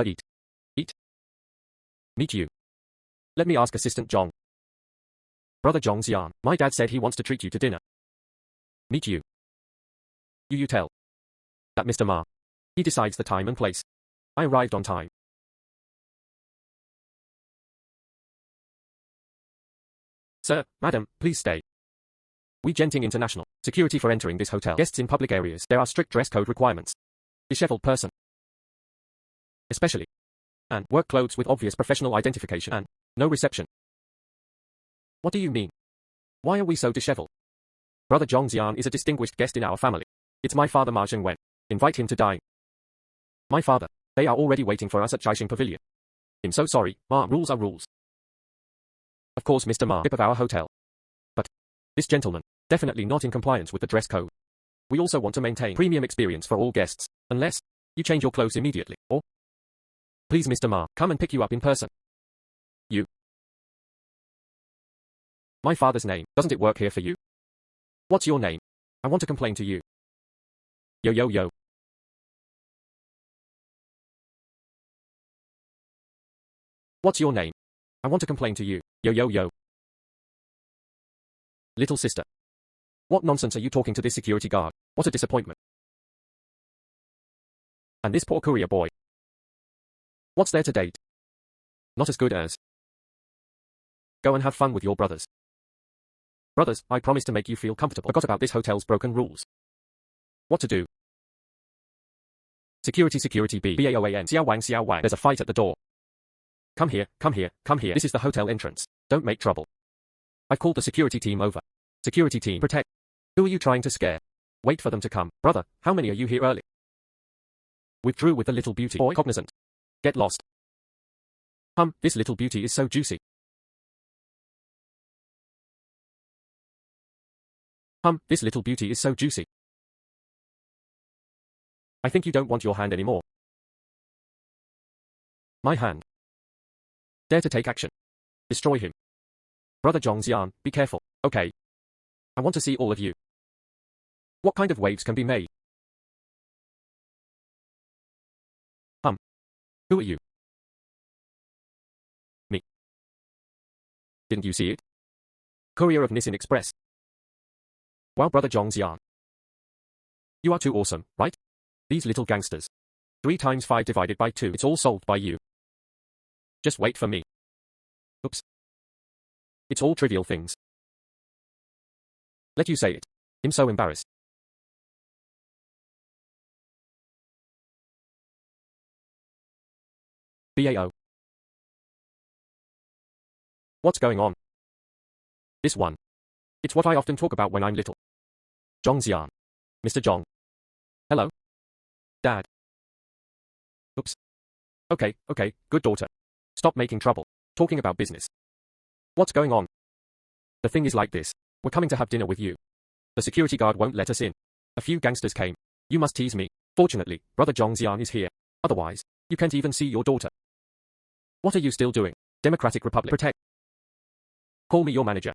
Eat. Meet you. Let me ask Assistant Zhong. Brother Zhang Xian, my dad said he wants to treat you to dinner. Meet you. You tell. That Mr. Ma. He decides the time and place. I arrived on time. Sir, madam, please stay. We Genting International. Security for entering this hotel. Guests in public areas. There are strict dress code requirements. Disheveled person. Especially. And work clothes with obvious professional identification and no reception. What do you mean? Why are we so disheveled? Brother Zhang Xian is a distinguished guest in our family. It's my father Ma Zhengwen. Invite him to dine. My father. They are already waiting for us at Jiaxing Pavilion. I'm so sorry, Ma, rules are rules. Of course Mr. Ma, tip of our hotel. But this gentleman, definitely not in compliance with the dress code. We also want to maintain premium experience for all guests, unless you change your clothes immediately, or please Mr. Ma, come and pick you up in person. You. My father's name, doesn't it work here for you? What's your name? I want to complain to you. Yo. What's your name? I want to complain to you. Yo. Little sister. What nonsense are you talking to this security guard? What a disappointment. And this poor courier boy. What's there to date? Not as good as. Go and have fun with your brothers. Brothers, I promise to make you feel comfortable. Forgot about this hotel's broken rules. What to do? Security B. BAOAN. Xiao Wang. There's a fight at the door. Come here. This is the hotel entrance. Don't make trouble. I've called the security team over. Security team, protect. Who are you trying to scare? Wait for them to come. Brother, how many are you here early? Withdrew with the little beauty. Boy, cognizant. Get lost. This little beauty is so juicy. This little beauty is so juicy. I think you don't want your hand anymore. My hand. Dare to take action. Destroy him. Brother Zhang Xian, be careful, okay? I want to see all of you. What kind of waves can be made? Who are you? Me. Didn't you see it? Courier of Nissan Express. Wow, Brother Zhang Xian. You are too awesome, right? These little gangsters. 3 times 5 divided by 2. It's all solved by you. Just wait for me. Oops. It's all trivial things. Let you say it. I'm so embarrassed. BAO. What's going on? This one. It's what I often talk about when I'm little. Zhang Xian. Mr. Zhong. Hello? Dad. Oops. Okay, good daughter. Stop making trouble. Talking about business. What's going on? The thing is like this. We're coming to have dinner with you. The security guard won't let us in. A few gangsters came. You must tease me. Fortunately, Brother Zhang Xian is here. Otherwise, you can't even see your daughter. What are you still doing? Democratic Republic. Protect. Call me your manager.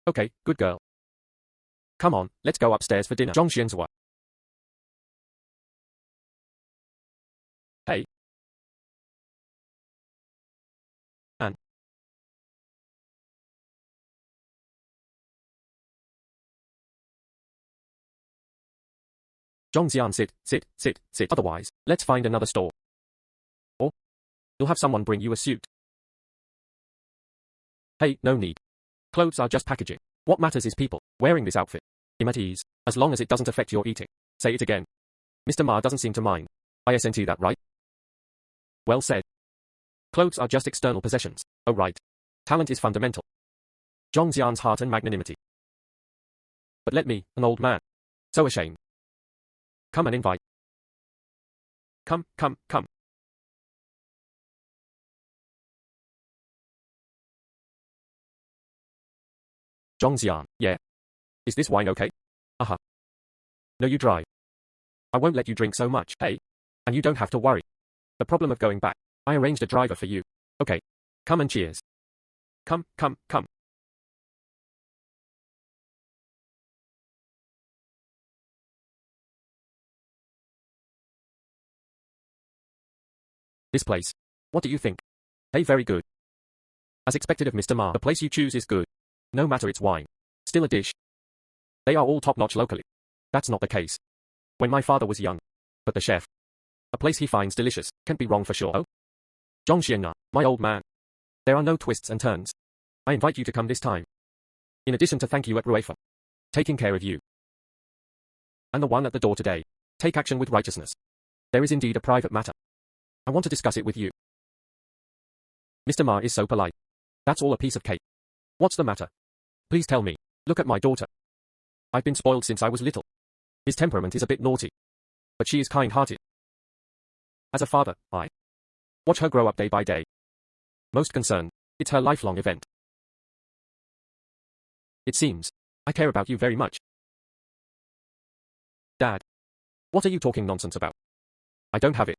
Okay, good girl. Come on, let's go upstairs for dinner. Zhang Xian's what? Hey. And Zhang Xian, sit. Otherwise, let's find another store. Or you'll have someone bring you a suit. Hey, no need. Clothes are just packaging. What matters is people wearing this outfit. I'm at ease, as long as it doesn't affect your eating. Say it again. Mr. Ma doesn't seem to mind. Isn't that right? Well said. Clothes are just external possessions. Oh right. Talent is fundamental. Zhang Xian's heart and magnanimity. But let me, an old man. So ashamed. Come and invite. Come. Zhang Xian, yeah. Is this wine okay? Uh-huh. No, you drive. I won't let you drink so much, hey? And you don't have to worry. The problem of going back. I arranged a driver for you. Okay. Come and cheers. Come. This place. What do you think? Hey, very good. As expected of Mr. Ma, the place you choose is good. No matter it's wine. Still a dish. They are all top-notch locally. That's not the case. When my father was young. But the chef. A place he finds delicious, can't be wrong for sure. Oh? Zhang Xian, my old man. There are no twists and turns. I invite you to come this time. In addition to thank you at Ruefa. Taking care of you. And the one at the door today. Take action with righteousness. There is indeed a private matter. I want to discuss it with you. Mr. Ma is so polite. That's all a piece of cake. What's the matter? Please tell me. Look at my daughter. I've been spoiled since I was little. His temperament is a bit naughty. But she is kind-hearted. As a father, I watch her grow up day by day. Most concerned, it's her lifelong event. It seems, I care about you very much. Dad. What are you talking nonsense about? I don't have it.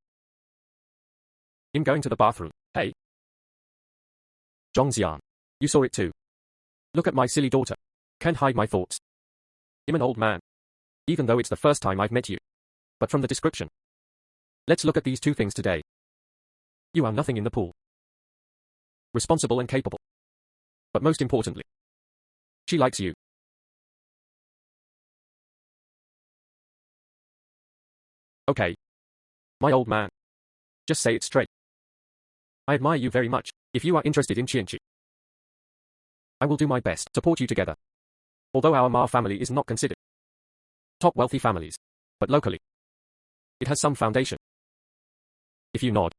I'm going to the bathroom, hey? Zhang Xian. You saw it too. Look at my silly daughter. Can't hide my thoughts. I'm an old man. Even though it's the first time I've met you. But from the description. Let's look at these two things today. You are nothing in the pool. Responsible and capable. But most importantly, she likes you. Okay. My old man. Just say it straight. I admire you very much. If you are interested in Qianqi, I will do my best to support you together. Although our Ma family is not considered top wealthy families, but locally, it has some foundation. If you nod,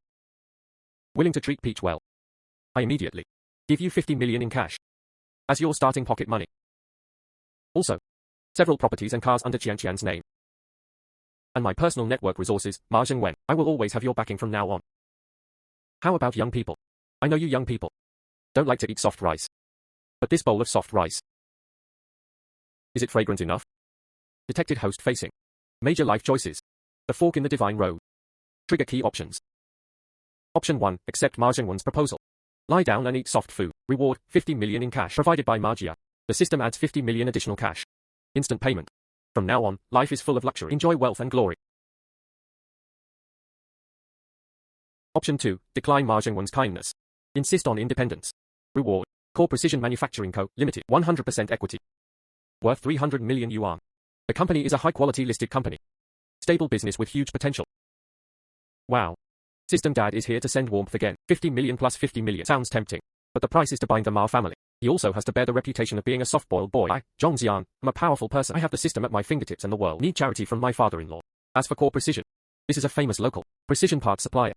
willing to treat Peach well, I immediately give you 50 million in cash as your starting pocket money. Also, several properties and cars under Qianqian's name. And my personal network resources, Ma Zhengwen. I will always have your backing from now on. How about young people? I know you young people don't like to eat soft rice. But this bowl of soft rice, is it fragrant enough? Detected host facing. Major life choices. The fork in the divine road. Trigger key options. Option 1. Accept Ma Zhengwen's proposal. Lie down and eat soft food. Reward, 50 million in cash provided by Ma Jia. The system adds 50 million additional cash. Instant payment. From now on, life is full of luxury. Enjoy wealth and glory. Option 2. Decline Ma Zhengwen's kindness. Insist on independence. Reward. Core Precision Manufacturing Co. Limited. 100% equity. Worth 300 million yuan. The company is a high-quality listed company. Stable business with huge potential. Wow. System Dad is here to send warmth again. 50 million plus 50 million. Sounds tempting. But the price is to bind the Ma family. He also has to bear the reputation of being a soft-boiled boy. I, Zhang Xian, am a powerful person. I have the system at my fingertips and the world need charity from my father-in-law. As for Core Precision, this is a famous local precision parts supplier.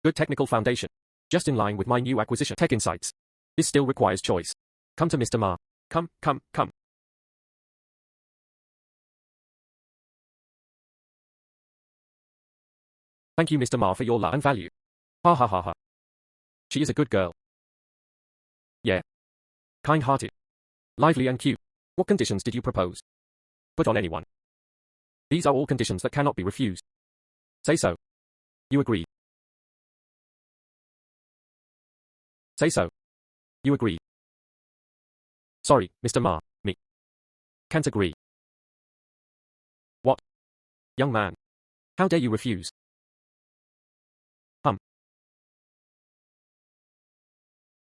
Good technical foundation. Just in line with my new acquisition. Tech Insights. This still requires choice. Come to Mr. Ma. Come. Thank you, Mr. Ma, for your love and value. Ha. She is a good girl. Yeah. Kind-hearted. Lively and cute. What conditions did you propose? Put on anyone. These are all conditions that cannot be refused. Say so. You agree. Say so. You agree. Sorry, Mr. Ma, me. Can't agree. Young man. How dare you refuse?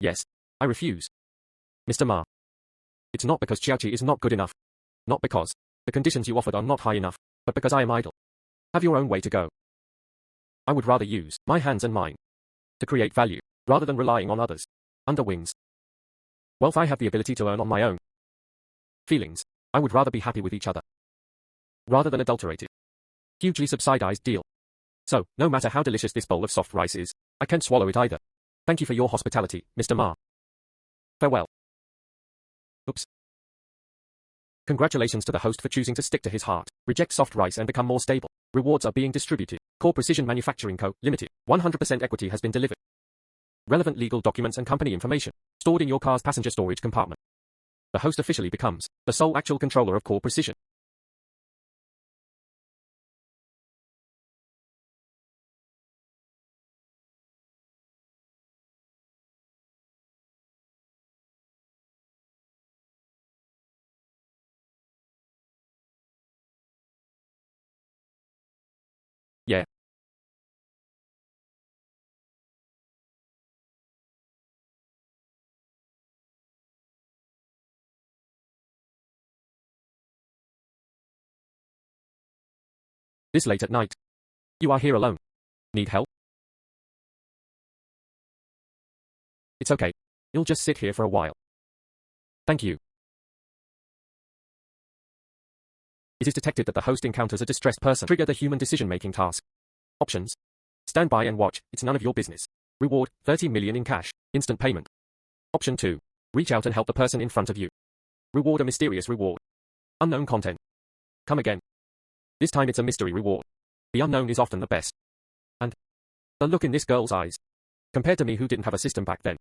Yes, I refuse. Mr. Ma. It's not because Xiaoqi is not good enough. Not because the conditions you offered are not high enough, but because I am idle. Have your own way to go. I would rather use my hands and mind to create value, rather than relying on others. Under wings. Wealth I have the ability to earn on my own. Feelings, I would rather be happy with each other, rather than adulterated. Hugely subsidized deal. So, no matter how delicious this bowl of soft rice is, I can't swallow it either. Thank you for your hospitality, Mr. Ma. Farewell. Oops. Congratulations to the host for choosing to stick to his heart, reject soft rice and become more stable. Rewards are being distributed. Core Precision Manufacturing Co., Limited. 100% equity has been delivered. Relevant legal documents and company information stored in your car's passenger storage compartment. The host officially becomes the sole actual controller of Core Precision. Yeah. This late at night. You are here alone. Need help? It's okay. You'll just sit here for a while. Thank you. It is detected that the host encounters a distressed person. Trigger the human decision-making task. Options. Stand by and watch, it's none of your business. Reward, 30 million in cash. Instant payment. Option 2. Reach out and help the person in front of you. Reward, a mysterious reward. Unknown content. Come again. This time it's a mystery reward. The unknown is often the best. And the look in this girl's eyes. Compared to me who didn't have a system back then.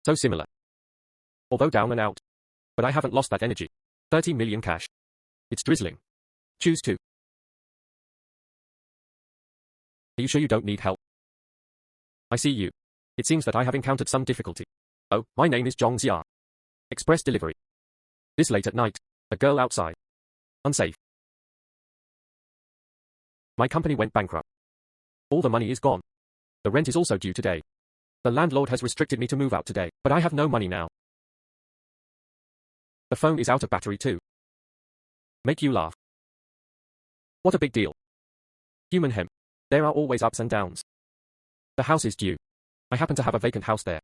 So similar. Although down and out. But I haven't lost that energy. 30 million cash. It's drizzling. Choose 2. Are you sure you don't need help? I see you. It seems that I have encountered some difficulty. Oh, my name is Zhang Xian. Express delivery. This late at night. A girl outside. Unsafe. My company went bankrupt. All the money is gone. The rent is also due today. The landlord has restricted me to move out today, but I have no money now. The phone is out of battery too. Make you laugh. What a big deal. Human hemp. There are always ups and downs. The house is due. I happen to have a vacant house there.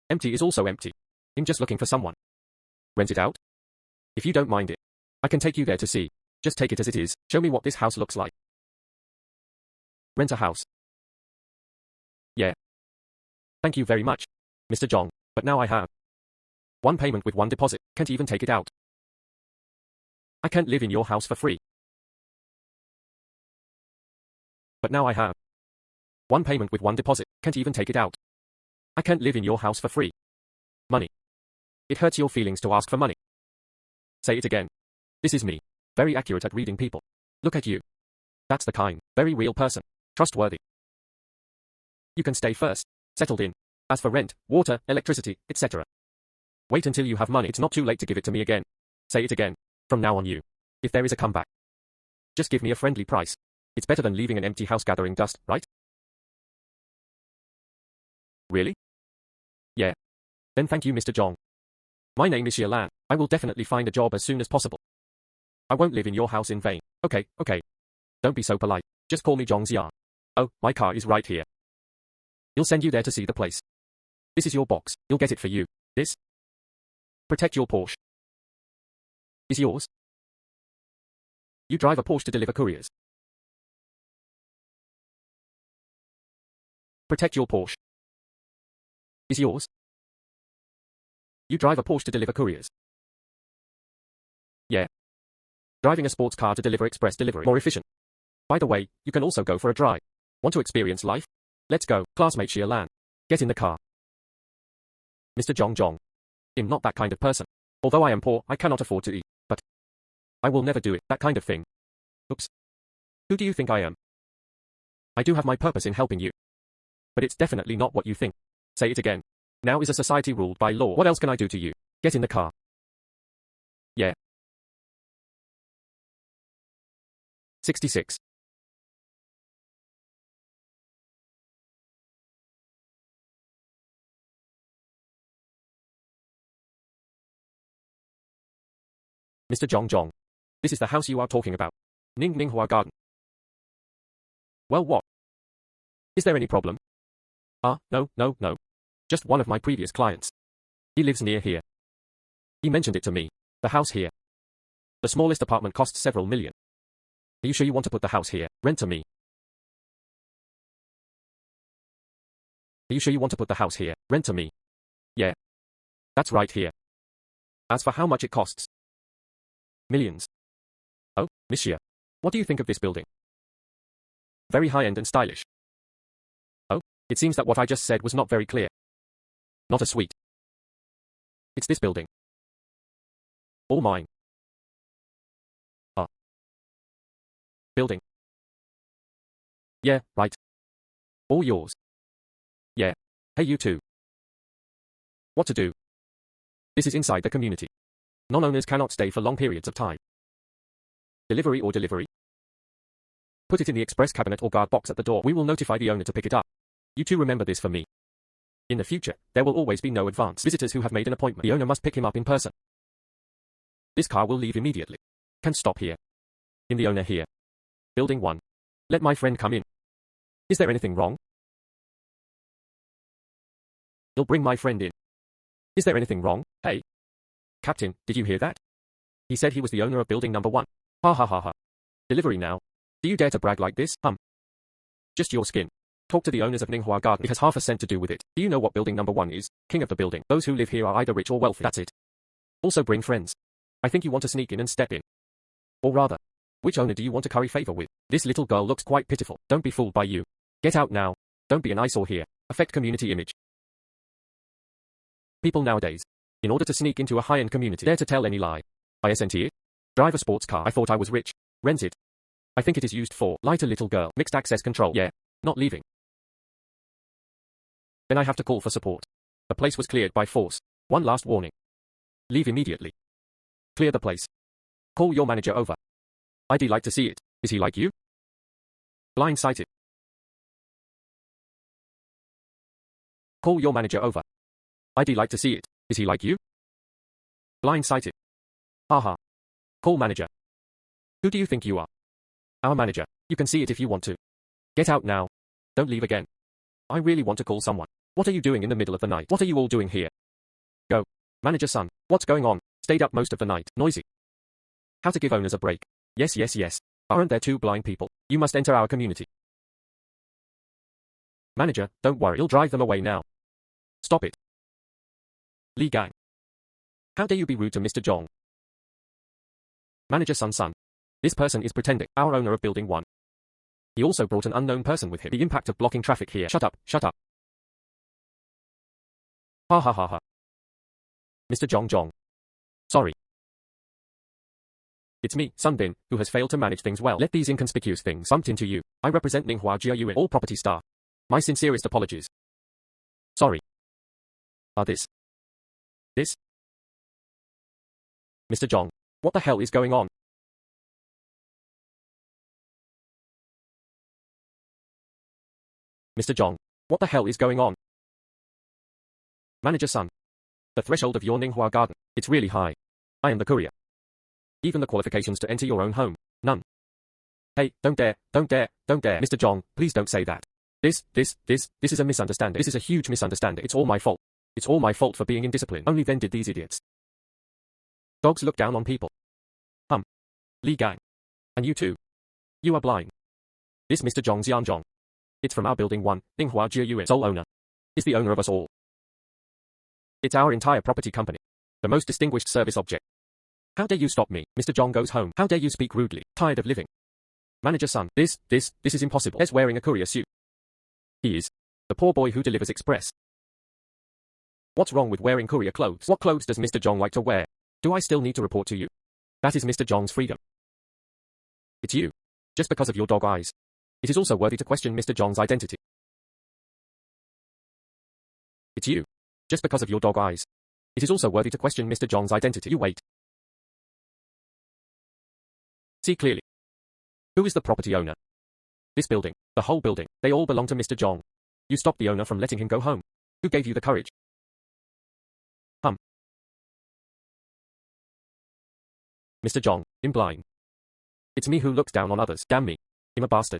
Empty is also empty. I'm just looking for someone. Rent it out? If you don't mind it, I can take you there to see. Just take it as it is. Show me what this house looks like. Rent a house. Yeah. Thank you very much, Mr. Zhang, but now I have one payment with one deposit. Can't even take it out. I can't live in your house for free. But now I have one payment with one deposit. Can't even take it out. I can't live in your house for free. Money. It hurts your feelings to ask for money. Say it again. This is me. Very accurate at reading people. Look at you. That's the kind, very real person. Trustworthy. You can stay first. Settled in. As for rent, water, electricity, etc. Wait until you have money. It's not too late to give it to me again. Say it again. From now on you. If there is a comeback. Just give me a friendly price. It's better than leaving an empty house gathering dust, right? Really? Yeah. Then thank you, Mr. Zhang. My name is Xia Lan. I will definitely find a job as soon as possible. I won't live in your house in vain. Okay, okay. Don't be so polite. Just call me Zhang Xian. Oh, my car is right here. He'll send you there to see the place. This is your box. You'll get it for you. This? Protect your Porsche. Is yours? You drive a Porsche to deliver couriers. Protect your Porsche. Is yours? You drive a Porsche to deliver couriers. Yeah. Driving a sports car to deliver express delivery. More efficient. By the way, you can also go for a drive. Want to experience life? Let's go. Classmate Xia Lan. Get in the car. Mr. Zhang. I'm not that kind of person. Although I am poor, I cannot afford to eat. But I will never do it, that kind of thing. Oops. Who do you think I am? I do have my purpose in helping you. But it's definitely not what you think. Say it again. Now is a society ruled by law. What else can I do to you? Get in the car. Yeah. 66. Mr. Zhang, this is the house you are talking about. Ninghua Garden. Well, what? Is there any problem? No. Just one of my previous clients. He lives near here. He mentioned it to me. The house here. The smallest apartment costs several million. Are you sure you want to put the house here? Rent to me. Are you sure you want to put the house here? Rent to me. Yeah. That's right here. As for how much it costs? Millions. Oh, monsieur. What do you think of this building? Very high-end and stylish. Oh, it seems that what I just said was not very clear. Not a suite. It's this building. All mine. Building. Yeah, right. All yours. Yeah. Hey, you too. What to do? This is inside the community. Non-owners cannot stay for long periods of time. Delivery or delivery? Put it in the express cabinet or guard box at the door. We will notify the owner to pick it up. You two remember this for me. In the future, there will always be no advance visitors who have made an appointment. The owner must pick him up in person. This car will leave immediately. Can stop here. In the owner here. Building 1. Let my friend come in. Is there anything wrong? You'll bring my friend in. Is there anything wrong? Hey. Captain, did you hear that? He said he was the owner of building number 1. Ha ha ha ha. Delivery now. Do you dare to brag like this? Just your skin. Talk to the owners of Ninghua Garden. It has half a cent to do with it. Do you know what building number 1 is? King of the building. Those who live here are either rich or wealthy. That's it. Also bring friends. I think you want to sneak in and step in. Or rather, which owner do you want to curry favor with? This little girl looks quite pitiful. Don't be fooled by you. Get out now. Don't be an eyesore here. Affect community image. People nowadays, in order to sneak into a high-end community, dare to tell any lie. ISNT it? Drive a sports car. I thought I was rich. Rent it. I think it is used for lighter little girl. Mixed access control. Yeah. Not leaving. Then I have to call for support. The place was cleared by force. One last warning. Leave immediately. Clear the place. Call your manager over. I'd like to see it. Is he like you? Blind-sighted. Call your manager over. I'd like to see it. Is he like you? Blind-sighted. Haha. Call manager. Who do you think you are? Our manager. You can see it if you want to. Get out now. Don't leave again. I really want to call someone. What are you doing in the middle of the night? What are you all doing here? Go. Manager son. What's going on? Stayed up most of the night. Noisy. How to give owners a break. Yes. Aren't there 2 blind people? You must enter our community. Manager, don't worry. You'll drive them away now. Stop it. Li Gang. How dare you be rude to Mr. Zhang? Manager son. This person is pretending. Our owner of building 1. He also brought an unknown person with him. The impact of blocking traffic here. Shut up. Ha ha ha ha. Mr. Zhang. Sorry. It's me, Sun Bin, who has failed to manage things well. Let these inconspicuous things bump into you. I represent Ninghua Jiayuan, all property star. My sincerest apologies. Sorry. This. Mr. Zhang. What the hell is going on? Mr. Zhang. What the hell is going on? Manager son. The threshold of your Ninghua Garden, it's really high. I am the courier. Even the qualifications to enter your own home, none. Hey, don't dare. Mr. Zhang, please don't say that. This is a misunderstanding. This is a huge misunderstanding. It's all my fault. It's all my fault for being indisciplined. Only then did these idiots. Dogs look down on people. Li Gang. And you too. You are blind. This Mr. Zhang Xian. It's from our building 1, Ninghua Jiayuan. Sole owner. Is the owner of us all. It's our entire property company. The most distinguished service object. How dare you stop me? Mr. Zhang goes home. How dare you speak rudely? Tired of living. Manager son. This is impossible. He's wearing a courier suit. He is. The poor boy who delivers express. What's wrong with wearing courier clothes? What clothes does Mr. Zhang like to wear? Do I still need to report to you? That is Mr. Zhang's freedom. It's you. Just because of your dog eyes. It is also worthy to question Mr. Zhang's identity. It's you. Just because of your dog eyes. It is also worthy to question Mr. Zhang's identity. You wait. See clearly. Who is the property owner? This building, the whole building, they all belong to Mr. Zhang. You stopped the owner from letting him go home. Who gave you the courage? Mr. Zhang, I'm blind. It's me who looks down on others. Damn me. I'm a bastard.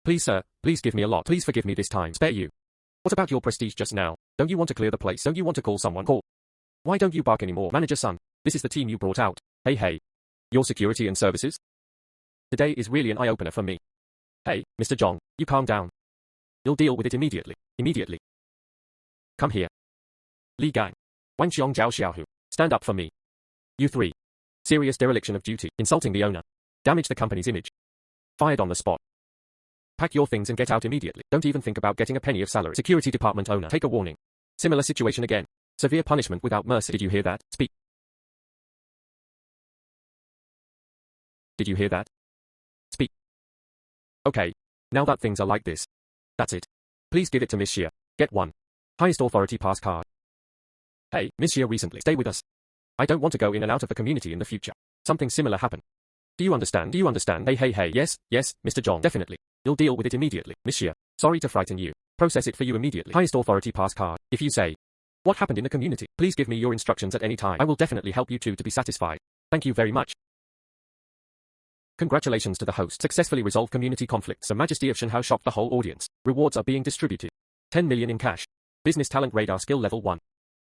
Please, sir, please give me a lot. Please forgive me this time. Spare you. What about your prestige just now? Don't you want to clear the place? Don't you want to call someone? Call. Why don't you bark anymore? Manager son, this is the team you brought out. Hey, hey. Your security and services? Today is really an eye-opener for me. Hey, Mr. Zhang, you calm down. You'll deal with it immediately. Immediately. Come here. Li Gang. Wang Xiong Jiao Xiaohu. Stand up for me. You three. Serious dereliction of duty. Insulting the owner. Damage the company's image. Fired on the spot. Pack your things and get out immediately. Don't even think about getting a penny of salary. Security department owner. Take a warning. Similar situation again. Severe punishment without mercy. Did you hear that? Speak. Did you hear that? Speak. Okay. Now that things are like this. That's it. Please give it to Miss Xia. Get one. Highest authority pass card. Hey, Miss Xia recently. Stay with us. I don't want to go in and out of the community in the future. Something similar happened. Do you understand? Do you understand? Hey, hey, hey. Yes, yes, Mr. Zhang. Definitely. You'll deal with it immediately. Miss Xia. Sorry to frighten you. Process it for you immediately. Highest authority pass card. If you say, what happened in the community? Please give me your instructions at any time. I will definitely help you two to be satisfied. Thank you very much. Congratulations to the host. Successfully resolved community conflicts. The Majesty of Shanhao shocked the whole audience. Rewards are being distributed. 10 million in cash. Business talent radar skill level 1.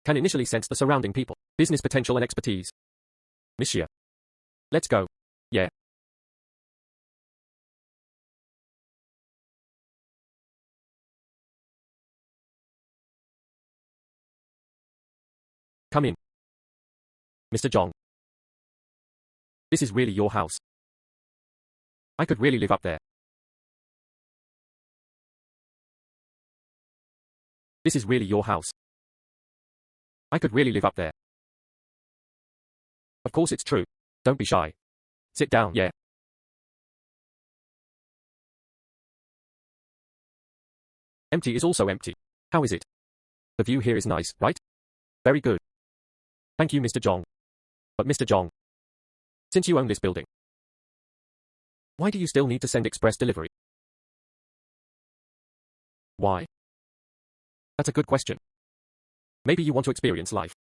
Can initially sense the surrounding people. Business potential and expertise. Miss Xia. Let's go. Yeah. Come in. Mr. Zhang. This is really your house. I could really live up there. This is really your house. I could really live up there. Of course it's true. Don't be shy. Sit down, yeah. Empty is also empty. How is it? The view here is nice, right? Very good. Thank you, Mr. Zhang. But Mr. Zhang, since you own this building, why do you still need to send express delivery? Why? That's a good question. Maybe you want to experience life.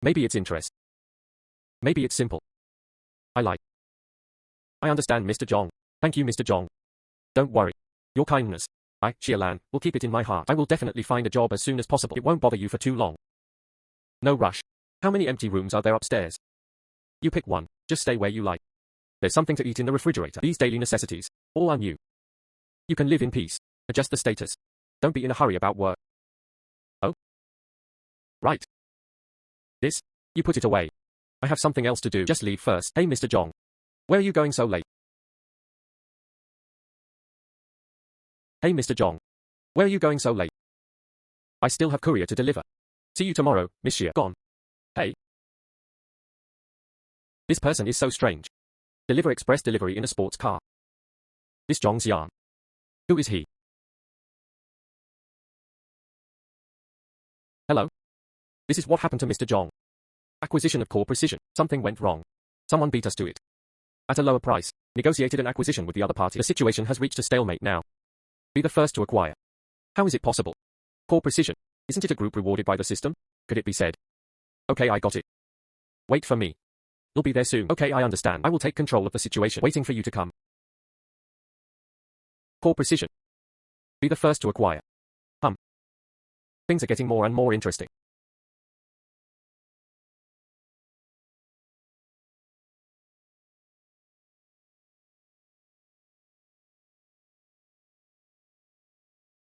Maybe it's interest. Maybe it's simple. I understand, Mr. Zhang. Thank you, Mr. Zhang. Don't worry. Your kindness, Xialan, will keep it in my heart. I will definitely find a job as soon as possible. It won't bother you for too long. No rush. How many empty rooms are there upstairs? You pick one. Just stay where you like. There's something to eat in the refrigerator. These daily necessities, all on you. You can live in peace. Adjust the status. Don't be in a hurry about work. Oh? Right. This? You put it away. I have something else to do. Just leave first. Hey, Mr. Zhang. Where are you going so late? Hey, Mr. Zhang. Where are you going so late? I still have courier to deliver. See you tomorrow, Miss Xia. Gone. Hey. This person is so strange. Deliver express delivery in a sports car. This Zhang Xian. Who is he? Hello? This is what happened to Mr. Zhang. Acquisition of core precision. Something went wrong. Someone beat us to it. At a lower price. Negotiated an acquisition with the other party. The situation has reached a stalemate now. Be the first to acquire. How is it possible? Core precision. Isn't it a group rewarded by the system? Could it be said? Okay, I got it. Wait for me. You'll be there soon. Okay, I understand. I will take control of the situation. Waiting for you to come. Core precision. Be the first to acquire. Things are getting more and more interesting.